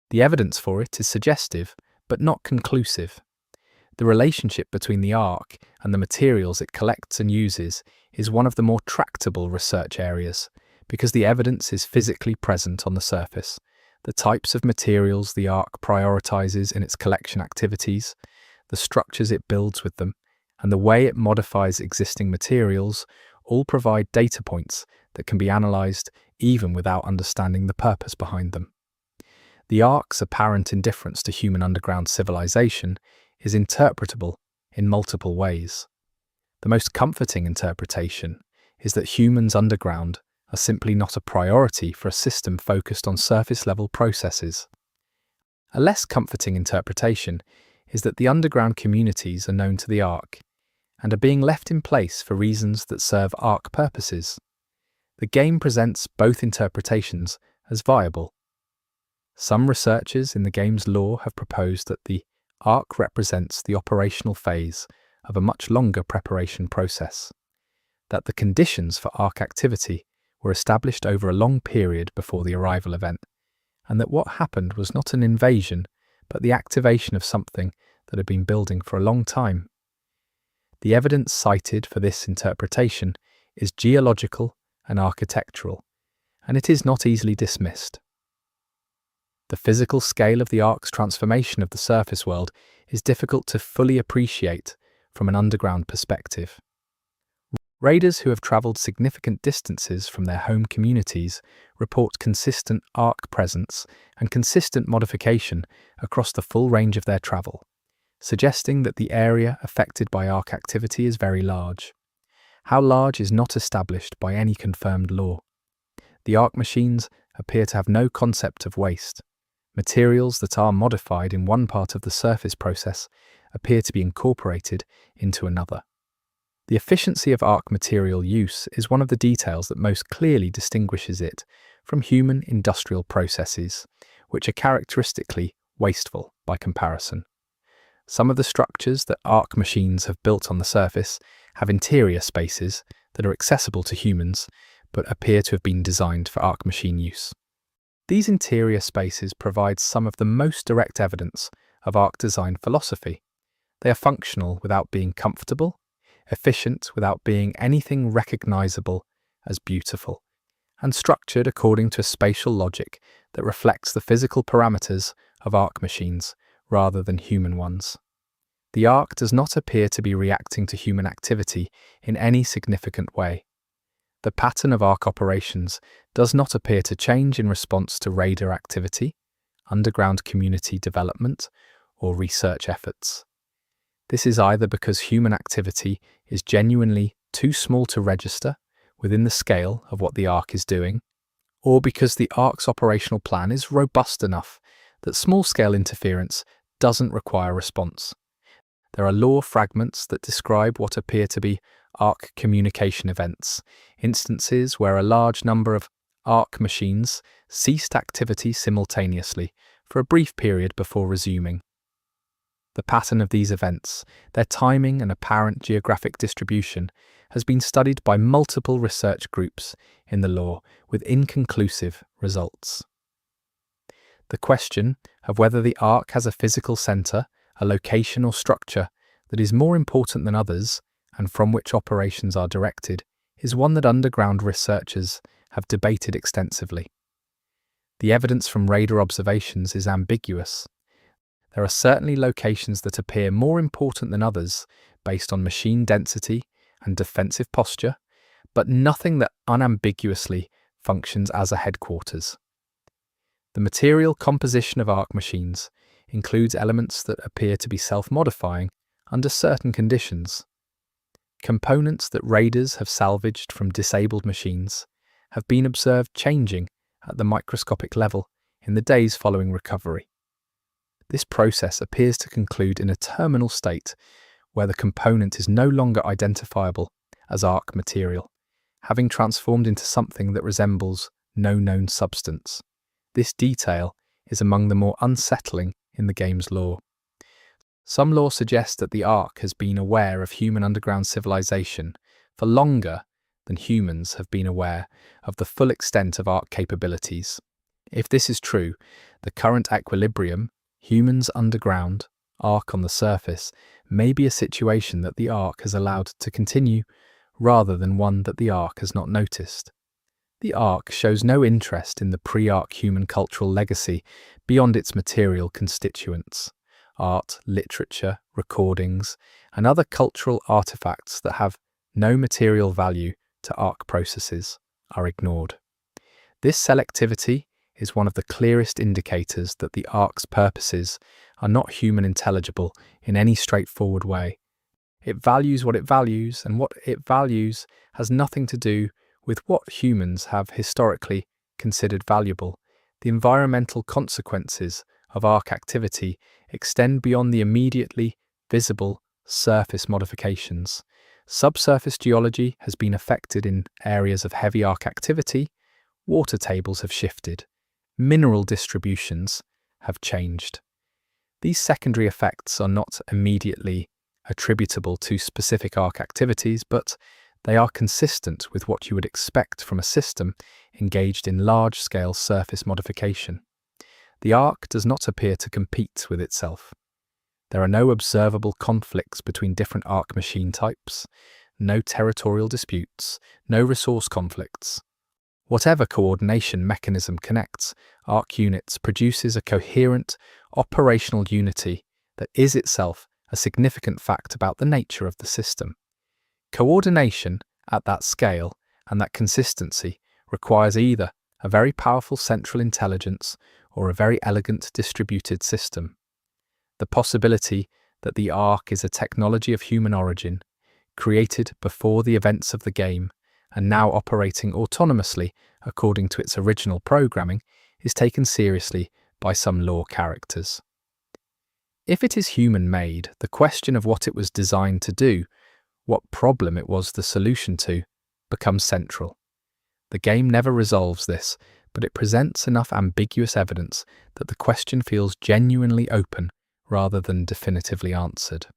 The evidence for it is suggestive, but not conclusive. The relationship between the Ark and the materials it collects and uses is one of the more tractable research areas, because the evidence is physically present on the surface. The types of materials the Ark prioritizes in its collection activities, the structures it builds with them, and the way it modifies existing materials all provide data points that can be analyzed even without understanding the purpose behind them. The Ark's apparent indifference to human underground civilization is interpretable in multiple ways. The most comforting interpretation is that humans underground are simply not a priority for a system focused on surface-level processes. A less comforting interpretation is that the underground communities are known to the Ark and are being left in place for reasons that serve Ark purposes. The game presents both interpretations as viable. Some researchers in the game's lore have proposed that the arc represents the operational phase of a much longer preparation process, that the conditions for arc activity were established over a long period before the arrival event, and that what happened was not an invasion, but the activation of something that had been building for a long time. The evidence cited for this interpretation is geological and architectural, and it is not easily dismissed. The physical scale of the arc's transformation of the surface world is difficult to fully appreciate from an underground perspective. Raiders who have travelled significant distances from their home communities report consistent arc presence and consistent modification across the full range of their travel, suggesting that the area affected by arc activity is very large. How large is not established by any confirmed law. The arc machines appear to have no concept of waste. Materials that are modified in one part of the surface process appear to be incorporated into another. The efficiency of arc material use is one of the details that most clearly distinguishes it from human industrial processes, which are characteristically wasteful by comparison. Some of the structures that arc machines have built on the surface have interior spaces that are accessible to humans, but appear to have been designed for arc machine use. These interior spaces provide some of the most direct evidence of arc design philosophy. They are functional without being comfortable, efficient without being anything recognizable as beautiful, and structured according to a spatial logic that reflects the physical parameters of arc machines rather than human ones. The arc does not appear to be reacting to human activity in any significant way. The pattern of arc operations does not appear to change in response to raider activity, underground community development, or research efforts. This is either because human activity is genuinely too small to register within the scale of what the arc is doing, or because the arc's operational plan is robust enough that small-scale interference doesn't require response. There are lore fragments that describe what appear to be arc communication events, instances where a large number of arc machines ceased activity simultaneously for a brief period before resuming. The pattern of these events, their timing and apparent geographic distribution, has been studied by multiple research groups in the lore with inconclusive results. The question of whether the arc has a physical center, a location or structure that is more important than others and from which operations are directed is one that underground researchers have debated extensively. The evidence from radar observations is ambiguous. There are certainly locations that appear more important than others based on machine density and defensive posture, but nothing that unambiguously functions as a headquarters. The material composition of arc machines includes elements that appear to be self-modifying under certain conditions. Components that raiders have salvaged from disabled machines have been observed changing at the microscopic level in the days following recovery. This process appears to conclude in a terminal state where the component is no longer identifiable as arc material, having transformed into something that resembles no known substance. This detail is among the more unsettling in the game's lore. Some lore suggests that the arc has been aware of human underground civilization for longer than humans have been aware of the full extent of arc capabilities. If this is true, the current equilibrium, humans underground, arc on the surface, may be a situation that the arc has allowed to continue rather than one that the arc has not noticed. The arc shows no interest in the pre-arc human cultural legacy beyond its material constituents. Art, literature, recordings, and other cultural artifacts that have no material value to arc processes are ignored. This selectivity is one of the clearest indicators that the arc's purposes are not human intelligible in any straightforward way. It values what it values, and what it values has nothing to do with what humans have historically considered valuable. The environmental consequences of arc activity extend beyond the immediately visible surface modifications. Subsurface geology has been affected in areas of heavy arc activity, water tables have shifted, mineral distributions have changed. These secondary effects are not immediately attributable to specific arc activities, but they are consistent with what you would expect from a system engaged in large-scale surface modification. The arc does not appear to compete with itself. There are no observable conflicts between different arc machine types, no territorial disputes, no resource conflicts. Whatever coordination mechanism connects arc units produces a coherent, operational unity that is itself a significant fact about the nature of the system. Coordination at that scale and that consistency requires either a very powerful central intelligence or a very elegant distributed system. The possibility that the arc is a technology of human origin, created before the events of the game and now operating autonomously according to its original programming, is taken seriously by some lore characters. If it is human-made, the question of what it was designed to do, what problem it was the solution to, becomes central. The game never resolves this, but it presents enough ambiguous evidence that the question feels genuinely open rather than definitively answered.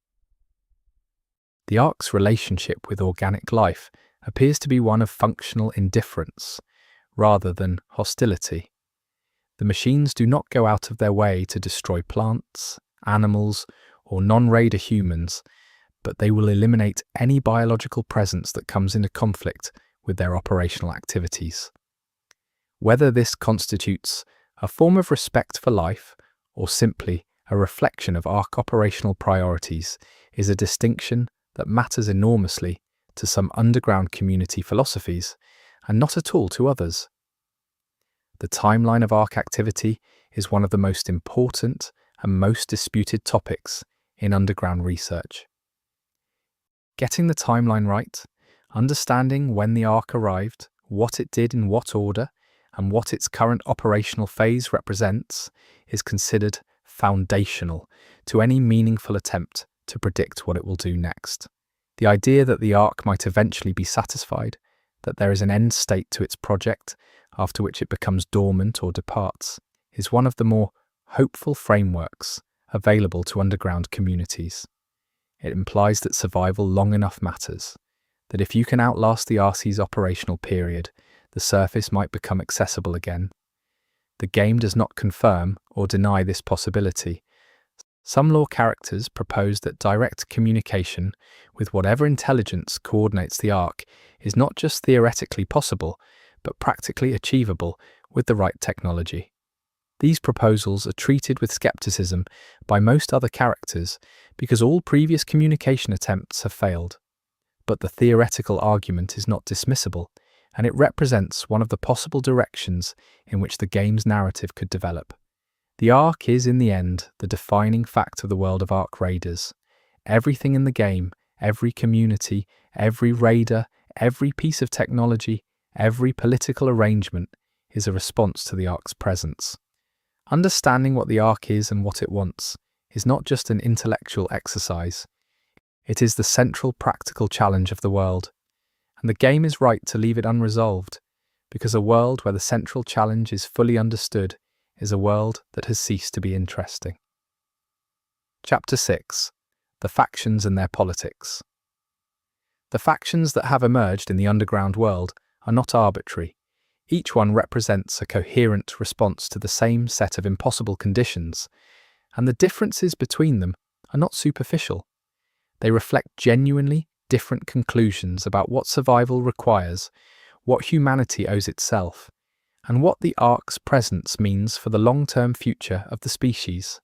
The arc's relationship with organic life appears to be one of functional indifference rather than hostility. The machines do not go out of their way to destroy plants, animals, or non-raider humans, but they will eliminate any biological presence that comes into conflict with their operational activities. Whether this constitutes a form of respect for life or simply a reflection of arc operational priorities is a distinction that matters enormously to some underground community philosophies and not at all to others. The timeline of arc activity is one of the most important and most disputed topics in underground research. Getting the timeline right, understanding when the arc arrived, what it did in what order, and what its current operational phase represents, is considered foundational to any meaningful attempt to predict what it will do next. The idea that the arc might eventually be satisfied, that there is an end state to its project after which it becomes dormant or departs, is one of the more hopeful frameworks available to underground communities. It implies that survival long enough matters, that if you can outlast the RC's operational period, the surface might become accessible again. The game does not confirm or deny this possibility. Some lore characters propose that direct communication with whatever intelligence coordinates the arc is not just theoretically possible, but practically achievable with the right technology. These proposals are treated with skepticism by most other characters because all previous communication attempts have failed. But the theoretical argument is not dismissible, and it represents one of the possible directions in which the game's narrative could develop. The arc is, in the end, the defining fact of the world of arc raiders. Everything in the game, every community, every raider, every piece of technology, every political arrangement is a response to the arc's presence. Understanding what the arc is and what it wants is not just an intellectual exercise. It is the central practical challenge of the world. And the game is right to leave it unresolved, because a world where the central challenge is fully understood is a world that has ceased to be interesting. Chapter 6. The Factions and Their Politics. The factions that have emerged in the underground world are not arbitrary. Each one represents a coherent response to the same set of impossible conditions, and the differences between them are not superficial. They reflect genuinely different conclusions about what survival requires, what humanity owes itself, and what the arc's presence means for the long-term future of the species.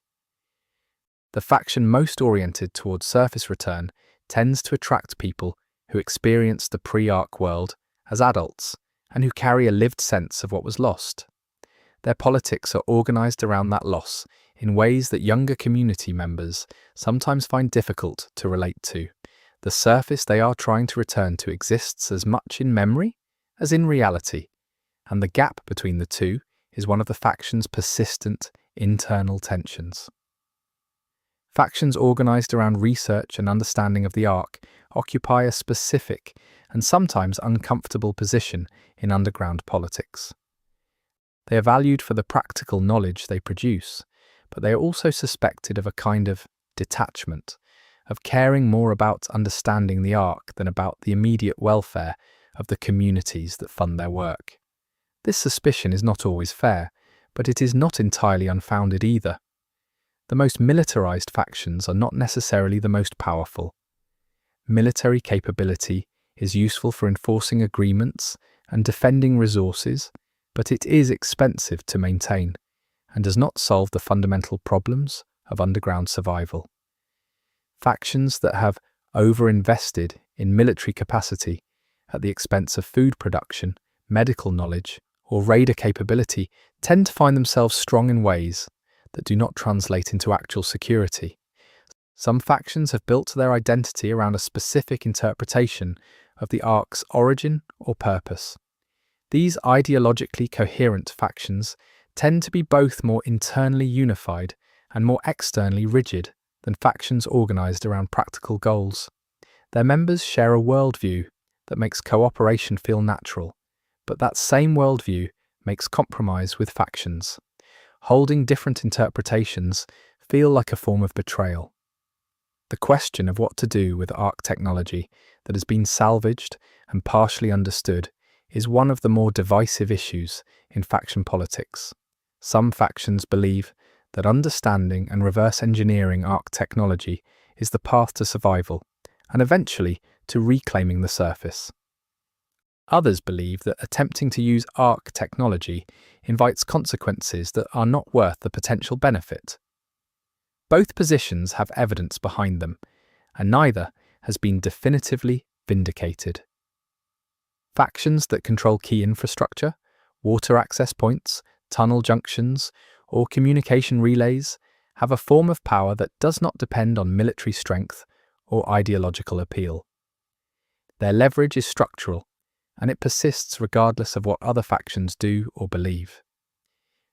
The faction most oriented towards surface return tends to attract people who experienced the pre-arc world as adults and who carry a lived sense of what was lost. Their politics are organized around that loss in ways that younger community members sometimes find difficult to relate to. The surface they are trying to return to exists as much in memory as in reality, and the gap between the two is one of the faction's persistent internal tensions. Factions organized around research and understanding of the Ark occupy a specific and sometimes uncomfortable position in underground politics. They are valued for the practical knowledge they produce, but they are also suspected of a kind of detachment, of caring more about understanding the Ark than about the immediate welfare of the communities that fund their work. This suspicion is not always fair, but it is not entirely unfounded either. The most militarized factions are not necessarily the most powerful. Military capability is useful for enforcing agreements and defending resources, but it is expensive to maintain and does not solve the fundamental problems of underground survival. Factions that have overinvested in military capacity at the expense of food production, medical knowledge, or raider capability tend to find themselves strong in ways that do not translate into actual security. Some factions have built their identity around a specific interpretation of the Ark's origin or purpose. These ideologically coherent factions tend to be both more internally unified and more externally rigid than factions organized around practical goals. Their members share a worldview that makes cooperation feel natural, but that same worldview makes compromise with factions. Holding different interpretations feel like a form of betrayal. The question of what to do with Ark technology that has been salvaged and partially understood is one of the more divisive issues in faction politics. Some factions believe that understanding and reverse engineering Ark technology is the path to survival and eventually to reclaiming the surface. Others believe that attempting to use Ark technology invites consequences that are not worth the potential benefit. Both positions have evidence behind them, and neither has been definitively vindicated. Factions that control key infrastructure, water access points, tunnel junctions, or communication relays have a form of power that does not depend on military strength or ideological appeal. Their leverage is structural, and it persists regardless of what other factions do or believe.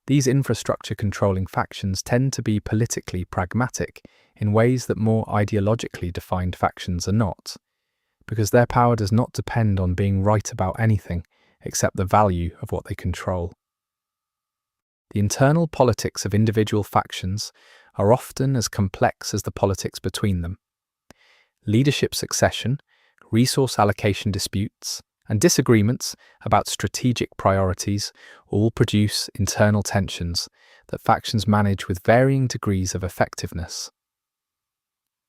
These infrastructure-controlling factions tend to be politically pragmatic in ways that more ideologically defined factions are not, because their power does not depend on being right about anything except the value of what they control. The internal politics of individual factions are often as complex as the politics between them. Leadership succession, resource allocation disputes, and disagreements about strategic priorities all produce internal tensions that factions manage with varying degrees of effectiveness.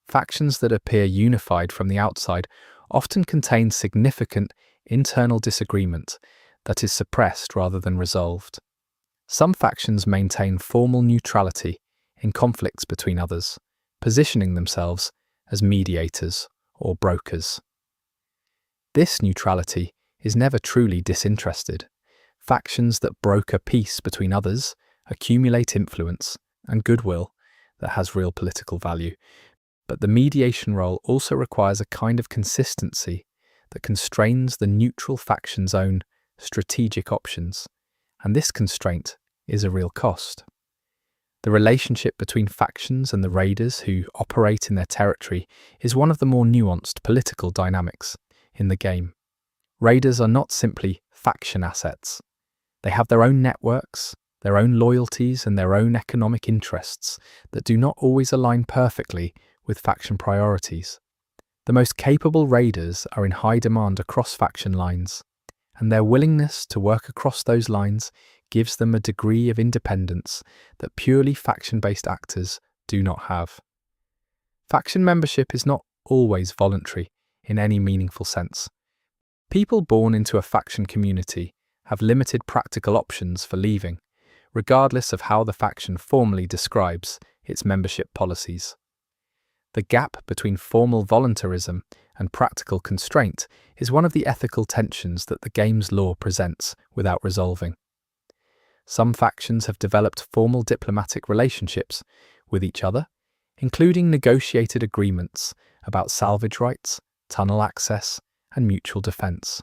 Factions that appear unified from the outside often contain significant internal disagreement that is suppressed rather than resolved. Some factions maintain formal neutrality in conflicts between others, positioning themselves as mediators or brokers. This neutrality is never truly disinterested. Factions that broker peace between others accumulate influence and goodwill that has real political value, but the mediation role also requires a kind of consistency that constrains the neutral faction's own strategic options, and this constraint is a real cost. The relationship between factions and the raiders who operate in their territory is one of the more nuanced political dynamics in the game. Raiders are not simply faction assets. They have their own networks, their own loyalties, and their own economic interests that do not always align perfectly with faction priorities. The most capable raiders are in high demand across faction lines, and their willingness to work across those lines gives them a degree of independence that purely faction-based actors do not have. Faction membership is not always voluntary in any meaningful sense. People born into a faction community have limited practical options for leaving, regardless of how the faction formally describes its membership policies. The gap between formal voluntarism and practical constraint is one of the ethical tensions that the game's law presents without resolving. Some factions have developed formal diplomatic relationships with each other, including negotiated agreements about salvage rights, tunnel access, and mutual defense.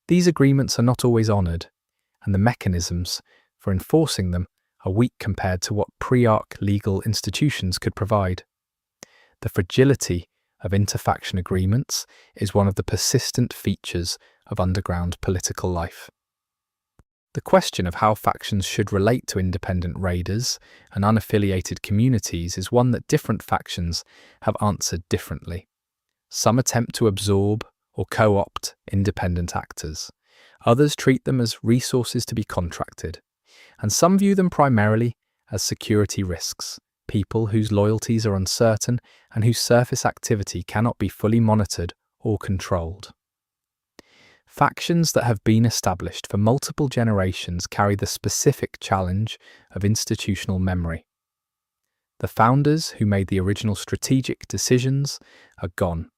These agreements are not always honored, and the mechanisms for enforcing them are weak compared to what pre-Ark legal institutions could provide. The fragility of interfaction agreements is one of the persistent features of underground political life. The question of how factions should relate to independent raiders and unaffiliated communities is one that different factions have answered differently. Some attempt to absorb or co-opt independent actors. Others treat them as resources to be contracted. And some view them primarily as security risks, people whose loyalties are uncertain and whose surface activity cannot be fully monitored or controlled. Factions that have been established for multiple generations carry the specific challenge of institutional memory. The founders who made the original strategic decisions are gone,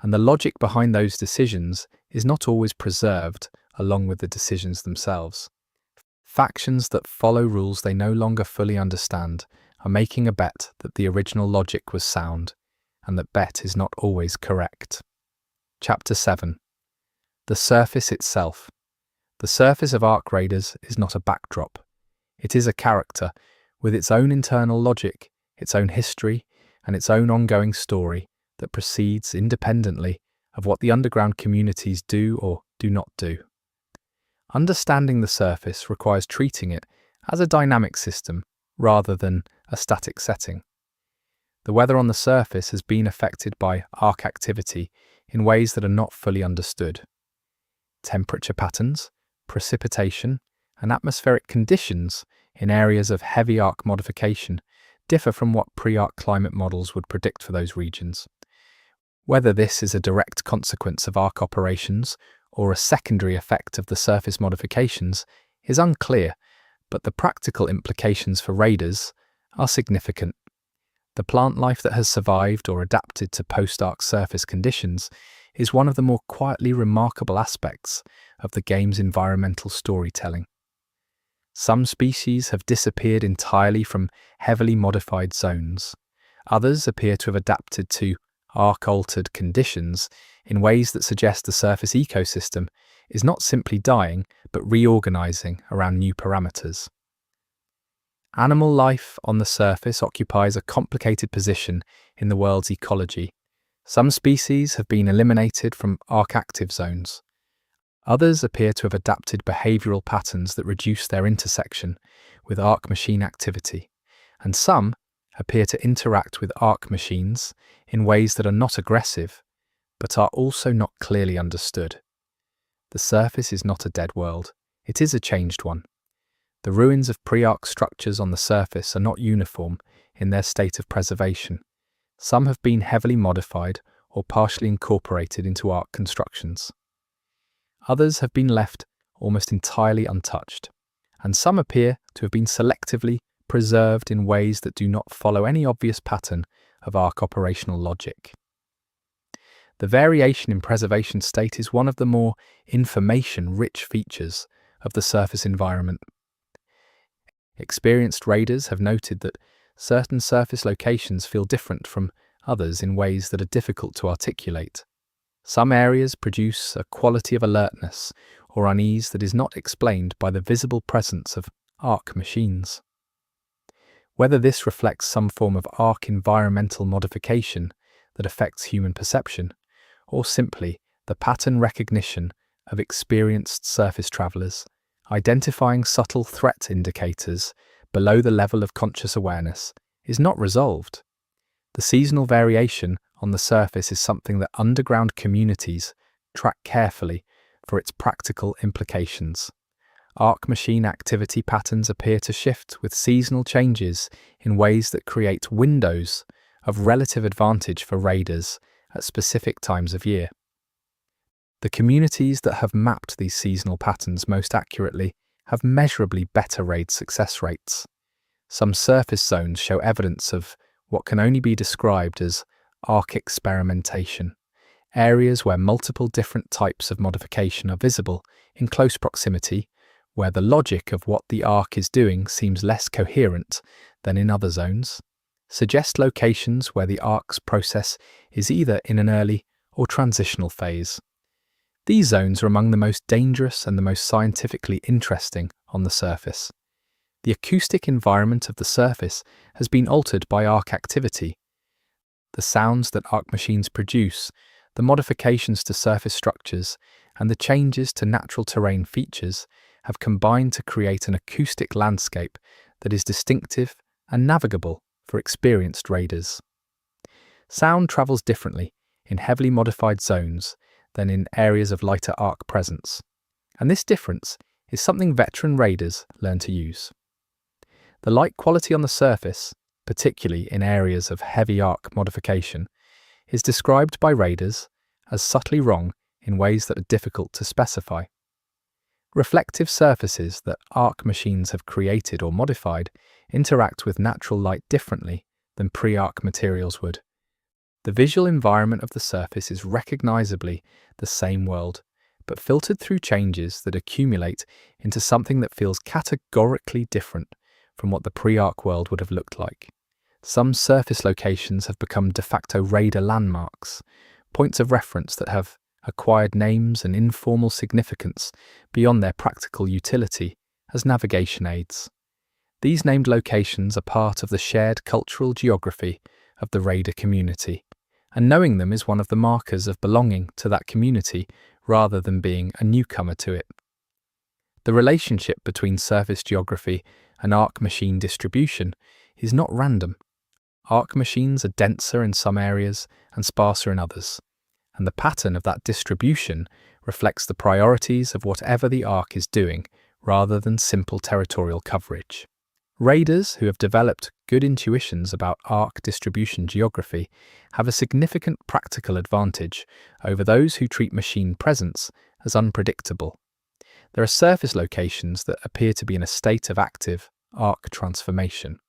and the logic behind those decisions is not always preserved along with the decisions themselves. Factions that follow rules they no longer fully understand are making a bet that the original logic was sound, and that bet is not always correct. Chapter 7. The surface itself. The surface of Ark Raiders is not a backdrop. It is a character, with its own internal logic, its own history, and its own ongoing story that proceeds independently of what the underground communities do or do not do. Understanding the surface requires treating it as a dynamic system rather than a static setting. The weather on the surface has been affected by Ark activity in ways that are not fully understood. Temperature patterns, precipitation, and atmospheric conditions in areas of heavy Ark modification differ from what pre-Ark climate models would predict for those regions. Whether this is a direct consequence of Ark operations or a secondary effect of the surface modifications is unclear, but the practical implications for raiders are significant. The plant life that has survived or adapted to post-Ark surface conditions is one of the more quietly remarkable aspects of the game's environmental storytelling. Some species have disappeared entirely from heavily modified zones. Others appear to have adapted to Ark-altered conditions in ways that suggest the surface ecosystem is not simply dying, but reorganizing around new parameters. Animal life on the surface occupies a complicated position in the world's ecology. Some species have been eliminated from Ark-active zones. Others appear to have adapted behavioral patterns that reduce their intersection with Ark machine activity, and some appear to interact with Ark machines in ways that are not aggressive, but are also not clearly understood. The surface is not a dead world, it is a changed one. The ruins of pre-Ark structures on the surface are not uniform in their state of preservation. Some have been heavily modified or partially incorporated into Ark constructions. Others have been left almost entirely untouched, and some appear to have been selectively preserved in ways that do not follow any obvious pattern of Ark operational logic. The variation in preservation state is one of the more information-rich features of the surface environment. Experienced raiders have noted that certain surface locations feel different from others in ways that are difficult to articulate. Some areas produce a quality of alertness or unease that is not explained by the visible presence of Ark machines. Whether this reflects some form of Ark environmental modification that affects human perception, or simply the pattern recognition of experienced surface travelers, identifying subtle threat indicators below the level of conscious awareness, is not resolved. The seasonal variation on the surface is something that underground communities track carefully for its practical implications. Ark machine activity patterns appear to shift with seasonal changes in ways that create windows of relative advantage for raiders at specific times of year. The communities that have mapped these seasonal patterns most accurately have measurably better raid success rates. Some surface zones show evidence of what can only be described as Ark experimentation, areas where multiple different types of modification are visible in close proximity, where the logic of what the Ark is doing seems less coherent than in other zones, suggest locations where the Ark's process is either in an early or transitional phase. These zones are among the most dangerous and the most scientifically interesting on the surface. The acoustic environment of the surface has been altered by Ark activity. The sounds that Arc machines produce, the modifications to surface structures, and the changes to natural terrain features have combined to create an acoustic landscape that is distinctive and navigable for experienced raiders. Sound travels differently in heavily modified zones than in areas of lighter Arc presence, and this difference is something veteran raiders learn to use. The light quality on the surface, particularly in areas of heavy Arc modification, is described by raiders as subtly wrong in ways that are difficult to specify. Reflective surfaces that Arc machines have created or modified interact with natural light differently than pre-Arc materials would. The visual environment of the surface is recognizably the same world, but filtered through changes that accumulate into something that feels categorically different from what the pre-Arc world would have looked like. Some surface locations have become de facto raider landmarks, points of reference that have acquired names and informal significance beyond their practical utility as navigation aids. These named locations are part of the shared cultural geography of the raider community, and knowing them is one of the markers of belonging to that community rather than being a newcomer to it. The relationship between surface geography and Arc machine distribution is not random. Arc machines are denser in some areas and sparser in others, and the pattern of that distribution reflects the priorities of whatever the Arc is doing rather than simple territorial coverage. Raiders who have developed good intuitions about Arc distribution geography have a significant practical advantage over those who treat machine presence as unpredictable. There are surface locations that appear to be in a state of active Arc transformation,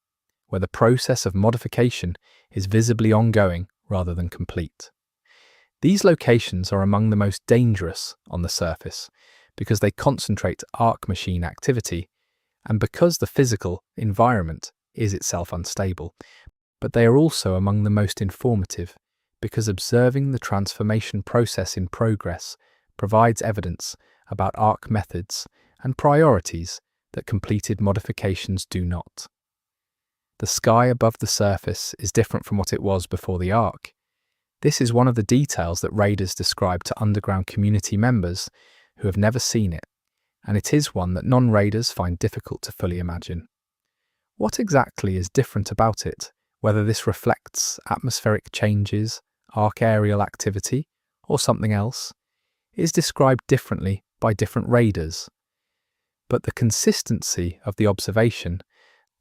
where the process of modification is visibly ongoing rather than complete. These locations are among the most dangerous on the surface because they concentrate Arc machine activity and because the physical environment is itself unstable. But they are also among the most informative because observing the transformation process in progress provides evidence about Arc methods and priorities that completed modifications do not. The sky above the surface is different from what it was before the Arc. This is one of the details that raiders describe to underground community members who have never seen it, and it is one that non-raiders find difficult to fully imagine. What exactly is different about it, whether this reflects atmospheric changes, Arc aerial activity, or something else, is described differently by different raiders. But the consistency of the observation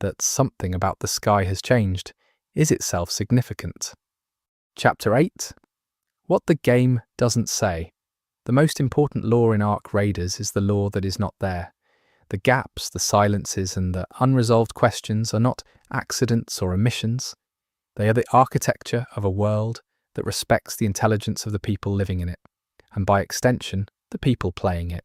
that something about the sky has changed is itself significant. Chapter 8. What the game doesn't say. The most important law in Arc Raiders is the law that is not there. The gaps, the silences, and the unresolved questions are not accidents or omissions. They are the architecture of a world that respects the intelligence of the people living in it, and by extension, the people playing it.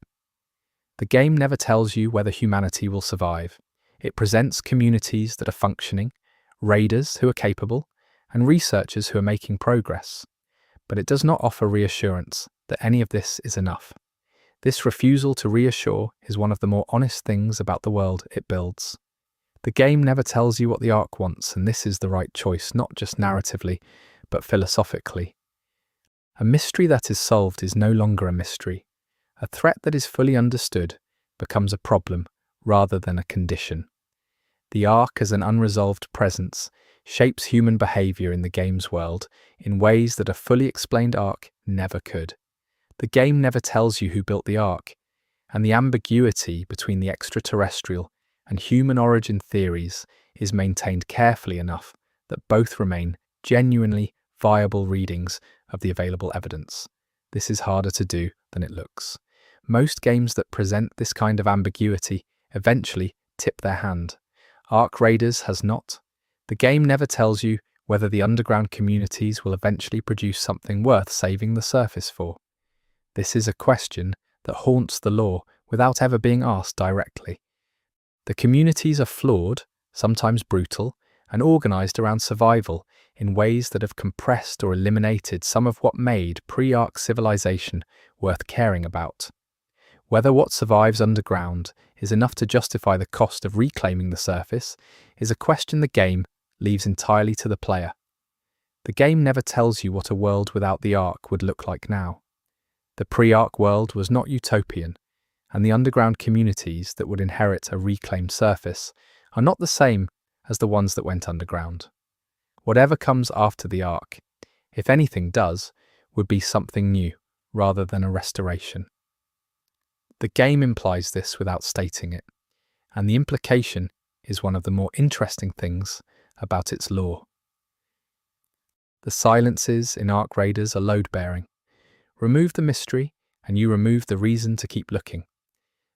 The game never tells you whether humanity will survive. It presents communities that are functioning, raiders who are capable, and researchers who are making progress. But it does not offer reassurance that any of this is enough. This refusal to reassure is one of the more honest things about the world it builds. The game never tells you what the Arc wants, and this is the right choice, not just narratively, but philosophically. A mystery that is solved is no longer a mystery. A threat that is fully understood becomes a problem rather than a condition. The Arc as an unresolved presence shapes human behavior in the game's world in ways that a fully explained Arc never could. The game never tells you who built the Arc, and the ambiguity between the extraterrestrial and human origin theories is maintained carefully enough that both remain genuinely viable readings of the available evidence. This is harder to do than it looks. Most games that present this kind of ambiguity eventually tip their hand. Arc Raiders has not. The game never tells you whether the underground communities will eventually produce something worth saving the surface for. This is a question that haunts the lore without ever being asked directly. The communities are flawed, sometimes brutal, and organized around survival in ways that have compressed or eliminated some of what made pre-Arc civilization worth caring about. Whether what survives underground is enough to justify the cost of reclaiming the surface is a question the game leaves entirely to the player. The game never tells you what a world without the Ark would look like now. The pre-Ark world was not utopian, and the underground communities that would inherit a reclaimed surface are not the same as the ones that went underground. Whatever comes after the Ark, if anything does, would be something new, rather than a restoration. The game implies this without stating it, and the implication is one of the more interesting things about its lore. The silences in Ark Raiders are load-bearing. Remove the mystery, and you remove the reason to keep looking.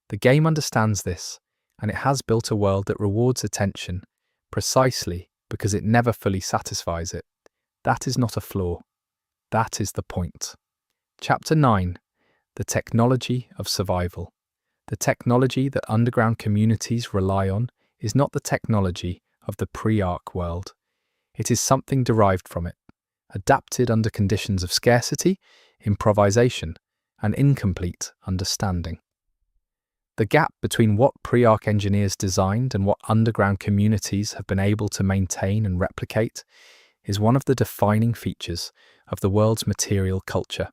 The game understands this, and it has built a world that rewards attention precisely because it never fully satisfies it. That is not a flaw. That is the point. Chapter 9. The Technology of Survival. The technology that underground communities rely on is not the technology of the pre-Ark world. It is something derived from it, adapted under conditions of scarcity, improvisation, and incomplete understanding. The gap between what pre-Ark engineers designed and what underground communities have been able to maintain and replicate is one of the defining features of the world's material culture.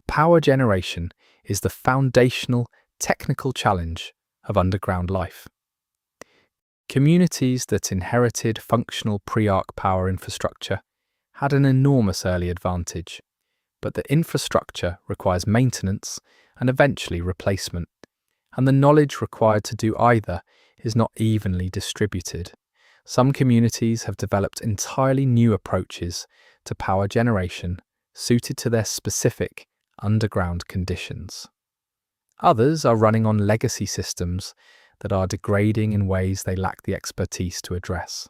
Power generation is the foundational technical challenge of underground life. Communities that inherited functional pre-Ark power infrastructure had an enormous early advantage, but the infrastructure requires maintenance and eventually replacement, and the knowledge required to do either is not evenly distributed. Some communities have developed entirely new approaches to power generation suited to their specific underground conditions. Others are running on legacy systems that are degrading in ways they lack the expertise to address.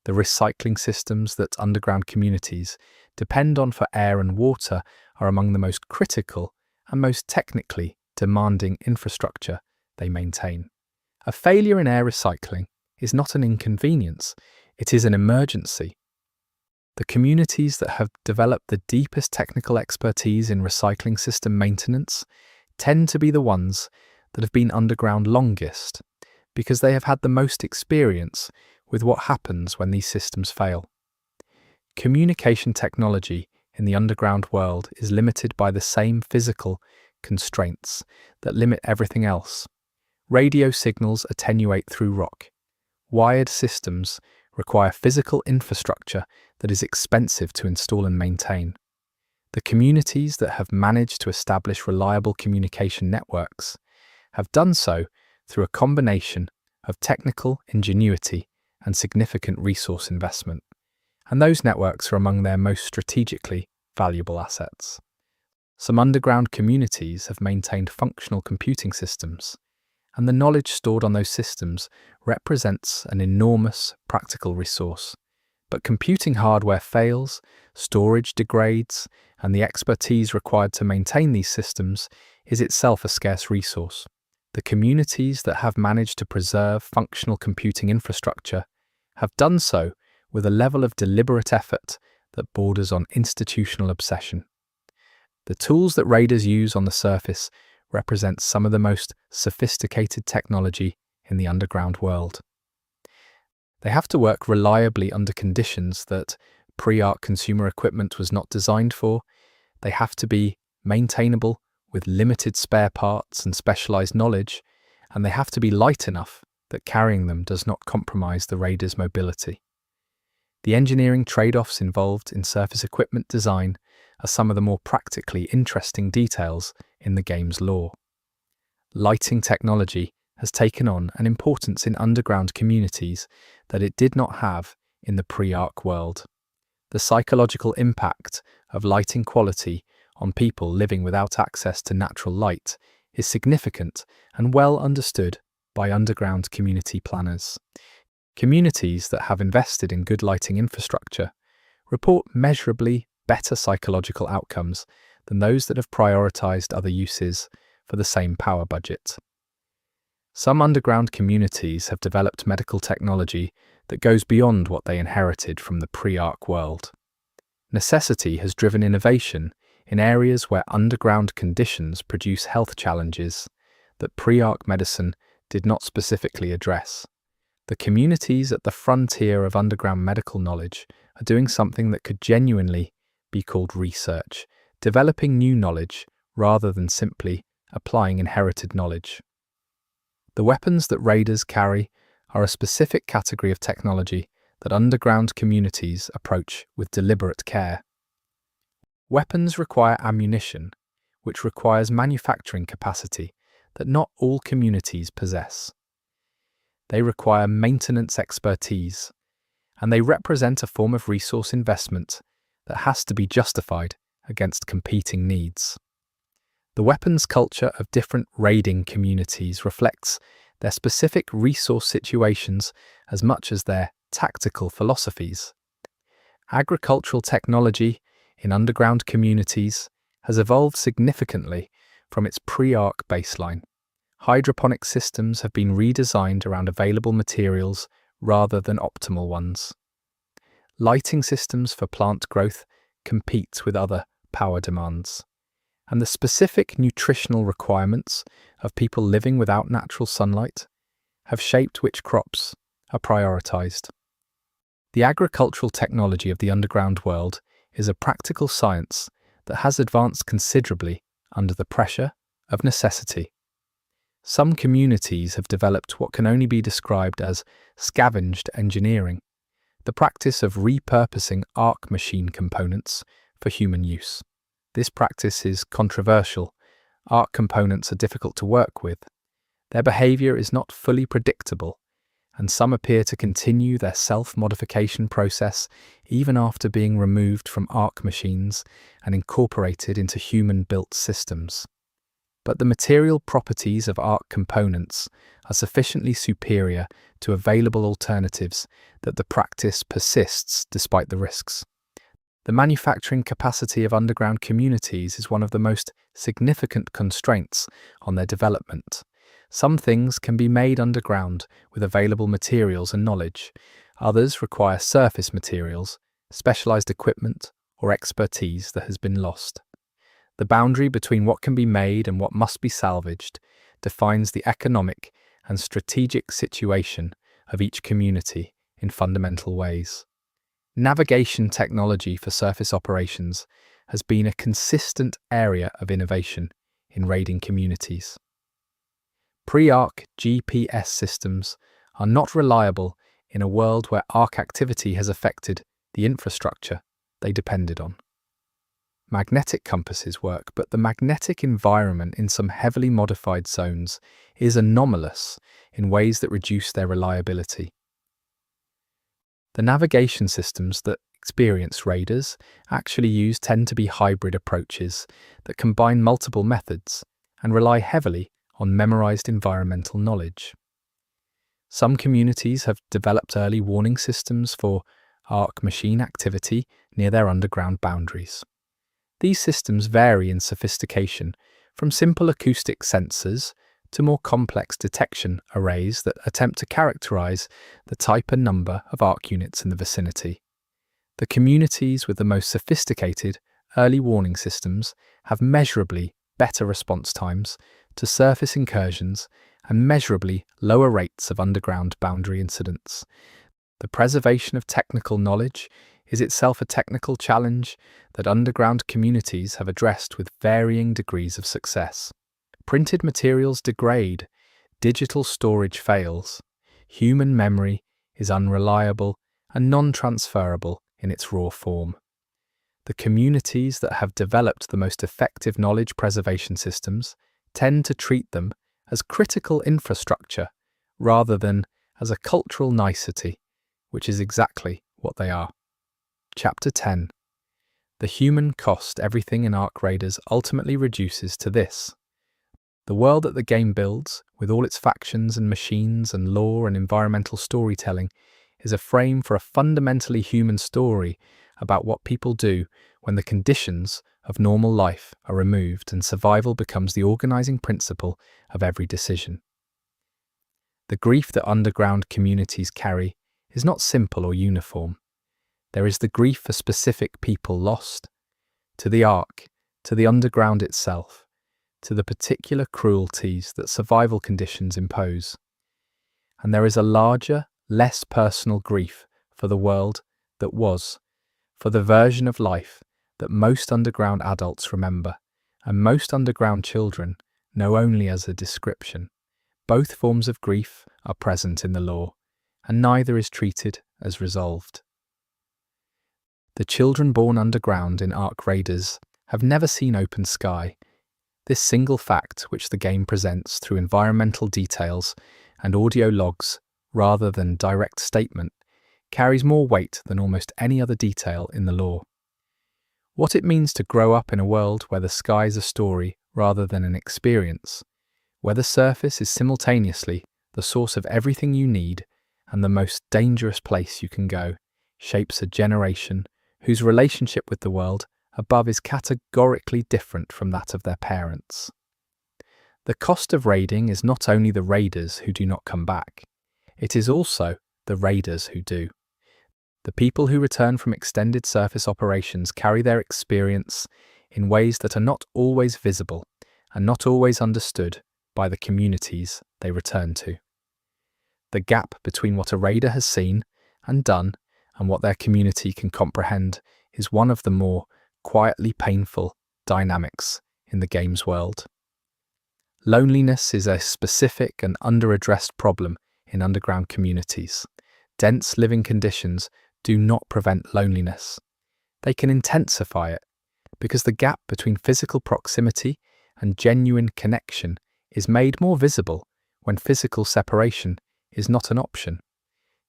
The recycling systems that underground communities depend on for air and water are among the most critical and most technically demanding infrastructure they maintain. A failure in air recycling is not an inconvenience, it is an emergency. The communities that have developed the deepest technical expertise in recycling system maintenance tend to be the ones that have been underground longest, because they have had the most experience with what happens when these systems fail. Communication technology in the underground world is limited by the same physical constraints that limit everything else. Radio signals attenuate through rock. Wired systems require physical infrastructure that is expensive to install and maintain. The communities that have managed to establish reliable communication networks have done so through a combination of technical ingenuity and significant resource investment, and those networks are among their most strategically valuable assets. Some underground communities have maintained functional computing systems, and the knowledge stored on those systems represents an enormous practical resource. But computing hardware fails, storage degrades, and the expertise required to maintain these systems is itself a scarce resource. The communities that have managed to preserve functional computing infrastructure have done so with a level of deliberate effort that borders on institutional obsession. The tools that raiders use on the surface represent some of the most sophisticated technology in the underground world. They have to work reliably under conditions that pre-Ark consumer equipment was not designed for. They have to be maintainable with limited spare parts and specialized knowledge, and they have to be light enough that carrying them does not compromise the raider's mobility. The engineering trade-offs involved in surface equipment design are some of the more practically interesting details in the game's lore. Lighting technology has taken on an importance in underground communities that it did not have in the pre-Ark world. The psychological impact of lighting quality on people living without access to natural light is significant and well understood by underground community planners. Communities that have invested in good lighting infrastructure report measurably better psychological outcomes than those that have prioritized other uses for the same power budget. Some underground communities have developed medical technology that goes beyond what they inherited from the pre-Ark world. Necessity has driven innovation in areas where underground conditions produce health challenges that pre-Ark medicine did not specifically address. The communities at the frontier of underground medical knowledge are doing something that could genuinely be called research, developing new knowledge rather than simply applying inherited knowledge. The weapons that raiders carry are a specific category of technology that underground communities approach with deliberate care. Weapons require ammunition, which requires manufacturing capacity that not all communities possess. They require maintenance expertise, and they represent a form of resource investment that has to be justified against competing needs. The weapons culture of different raiding communities reflects their specific resource situations as much as their tactical philosophies. Agricultural technology in underground communities has evolved significantly from its pre-arc baseline. Hydroponic systems have been redesigned around available materials rather than optimal ones. Lighting systems for plant growth compete with other power demands, and the specific nutritional requirements of people living without natural sunlight have shaped which crops are prioritized. The agricultural technology of the underground world is a practical science that has advanced considerably under the pressure of necessity. Some communities have developed what can only be described as scavenged engineering, the practice of repurposing ARC machine components for human use. This practice is controversial. ARC components are difficult to work with. Their behavior is not fully predictable, and some appear to continue their self-modification process even after being removed from ARC machines and incorporated into human-built systems. But the material properties of ARC components are sufficiently superior to available alternatives that the practice persists despite the risks. The manufacturing capacity of underground communities is one of the most significant constraints on their development. Some things can be made underground with available materials and knowledge. Others require surface materials, specialized equipment, or expertise that has been lost. The boundary between what can be made and what must be salvaged defines the economic and strategic situation of each community in fundamental ways. Navigation technology for surface operations has been a consistent area of innovation in raiding communities. Pre-ARC GPS systems are not reliable in a world where ARC activity has affected the infrastructure they depended on. Magnetic compasses work, but the magnetic environment in some heavily modified zones is anomalous in ways that reduce their reliability. The navigation systems that experienced raiders actually use tend to be hybrid approaches that combine multiple methods and rely heavily on memorized environmental knowledge. Some communities have developed early warning systems for ARC machine activity near their underground boundaries. These systems vary in sophistication, from simple acoustic sensors to more complex detection arrays that attempt to characterize the type and number of ARC units in the vicinity. The communities with the most sophisticated early warning systems have measurably better response times to surface incursions and measurably lower rates of underground boundary incidents. The preservation of technical knowledge is itself a technical challenge that underground communities have addressed with varying degrees of success. Printed materials degrade, digital storage fails, human memory is unreliable and non-transferable in its raw form. The communities that have developed the most effective knowledge preservation systems tend to treat them as critical infrastructure rather than as a cultural nicety, which is exactly what they are. Chapter 10. The human cost everything in ARC Raiders ultimately reduces to this. The world that the game builds, with all its factions and machines and lore and environmental storytelling, is a frame for a fundamentally human story about what people do when the conditions of normal life are removed and survival becomes the organizing principle of every decision. The grief that underground communities carry is not simple or uniform. There is the grief for specific people lost, to the ARC, to the underground itself, to the particular cruelties that survival conditions impose. And there is a larger less personal grief for the world that was, for the version of life that most underground adults remember, and most underground children know only as a description. Both forms of grief are present in the lore, and neither is treated as resolved. The children born underground in Ark Raiders have never seen open sky. This single fact, which the game presents through environmental details and audio logs rather than direct statement, carries more weight than almost any other detail in the lore. What it means to grow up in a world where the sky is a story rather than an experience, where the surface is simultaneously the source of everything you need and the most dangerous place you can go, shapes a generation whose relationship with the world above is categorically different from that of their parents. The cost of raiding is not only the raiders who do not come back, it is also the raiders who do. The people who return from extended surface operations carry their experience in ways that are not always visible and not always understood by the communities they return to. The gap between what a raider has seen and done and what their community can comprehend is one of the more quietly painful dynamics in the game's world. Loneliness is a specific and under-addressed problem in underground communities. Dense living conditions do not prevent loneliness. They can intensify it, because the gap between physical proximity and genuine connection is made more visible when physical separation is not an option.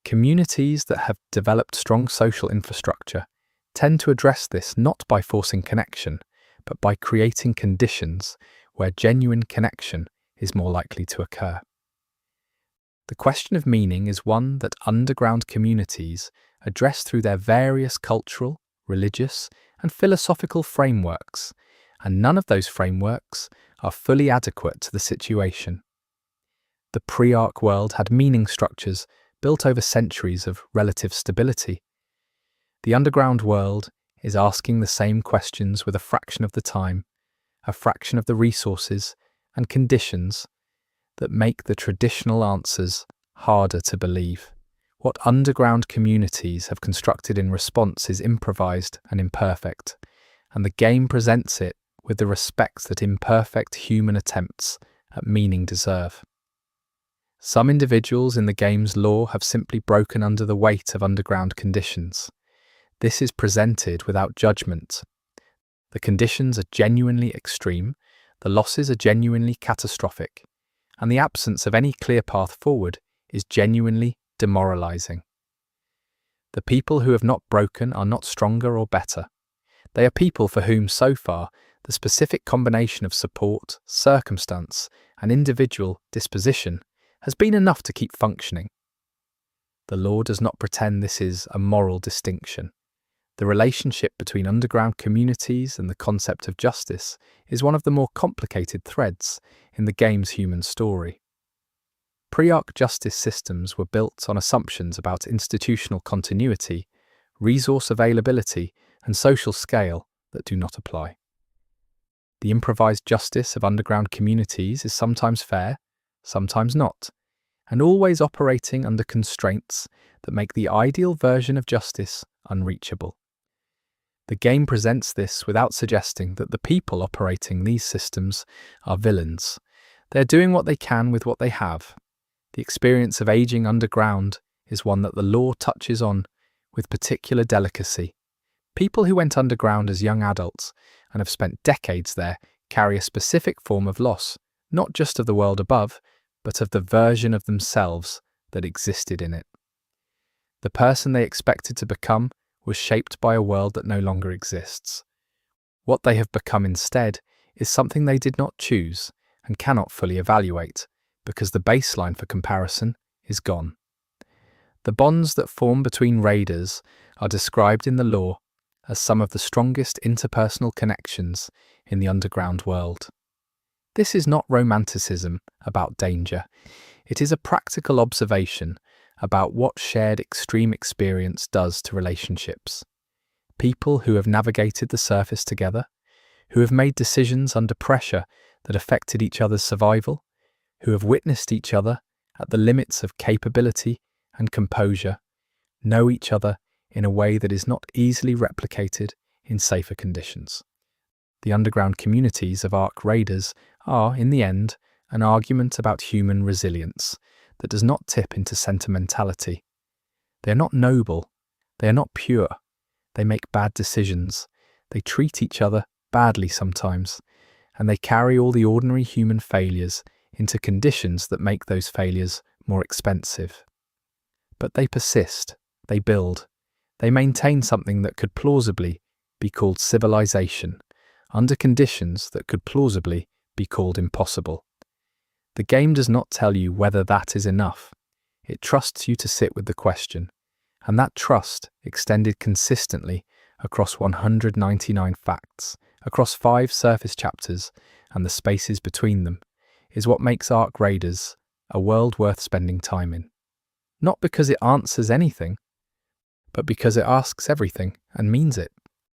Communities that have developed strong social infrastructure tend to address this not by forcing connection, but by creating conditions where genuine connection is more likely to occur. The question of meaning is one that underground communities address through their various cultural, religious, and philosophical frameworks, and none of those frameworks are fully adequate to the situation. The pre-Ark world had meaning structures built over centuries of relative stability. The underground world is asking the same questions with a fraction of the time, a fraction of the resources and conditions that make the traditional answers harder to believe. What underground communities have constructed in response is improvised and imperfect, and the game presents it with the respect that imperfect human attempts at meaning deserve. Some individuals in the game's lore have simply broken under the weight of underground conditions. This is presented without judgment. The conditions are genuinely extreme, the losses are genuinely catastrophic, and the absence of any clear path forward is genuinely demoralizing. The people who have not broken are not stronger or better. They are people for whom, so far, the specific combination of support, circumstance, and individual disposition has been enough to keep functioning. The law does not pretend this is a moral distinction. The relationship between underground communities and the concept of justice is one of the more complicated threads in the game's human story. Pre-Ark justice systems were built on assumptions about institutional continuity, resource availability, and social scale that do not apply. The improvised justice of underground communities is sometimes fair, sometimes not, and always operating under constraints that make the ideal version of justice unreachable. The game presents this without suggesting that the people operating these systems are villains. They're doing what they can with what they have. The experience of aging underground is one that the lore touches on with particular delicacy. People who went underground as young adults and have spent decades there carry a specific form of loss, not just of the world above, but of the version of themselves that existed in it. The person they expected to become was shaped by a world that no longer exists. What they have become instead is something they did not choose and cannot fully evaluate, because the baseline for comparison is gone. The bonds that form between raiders are described in the lore as some of the strongest interpersonal connections in the underground world. This is not romanticism about danger. It is a practical observation about what shared extreme experience does to relationships. People who have navigated the surface together, who have made decisions under pressure that affected each other's survival, who have witnessed each other at the limits of capability and composure know each other in a way that is not easily replicated in safer conditions. The underground communities of Ark Raiders are, in the end, an argument about human resilience that does not tip into sentimentality. They are not noble, they are not pure, they make bad decisions, they treat each other badly sometimes, and they carry all the ordinary human failures into conditions that make those failures more expensive. But they persist, they build, they maintain something that could plausibly be called civilization, under conditions that could plausibly be called impossible. The game does not tell you whether that is enough. It trusts you to sit with the question, and that trust, extended consistently across 199 facts, across 5 surface chapters and the spaces between them, is what makes Ark Raiders a world worth spending time in. Not because it answers anything, but because it asks everything and means it.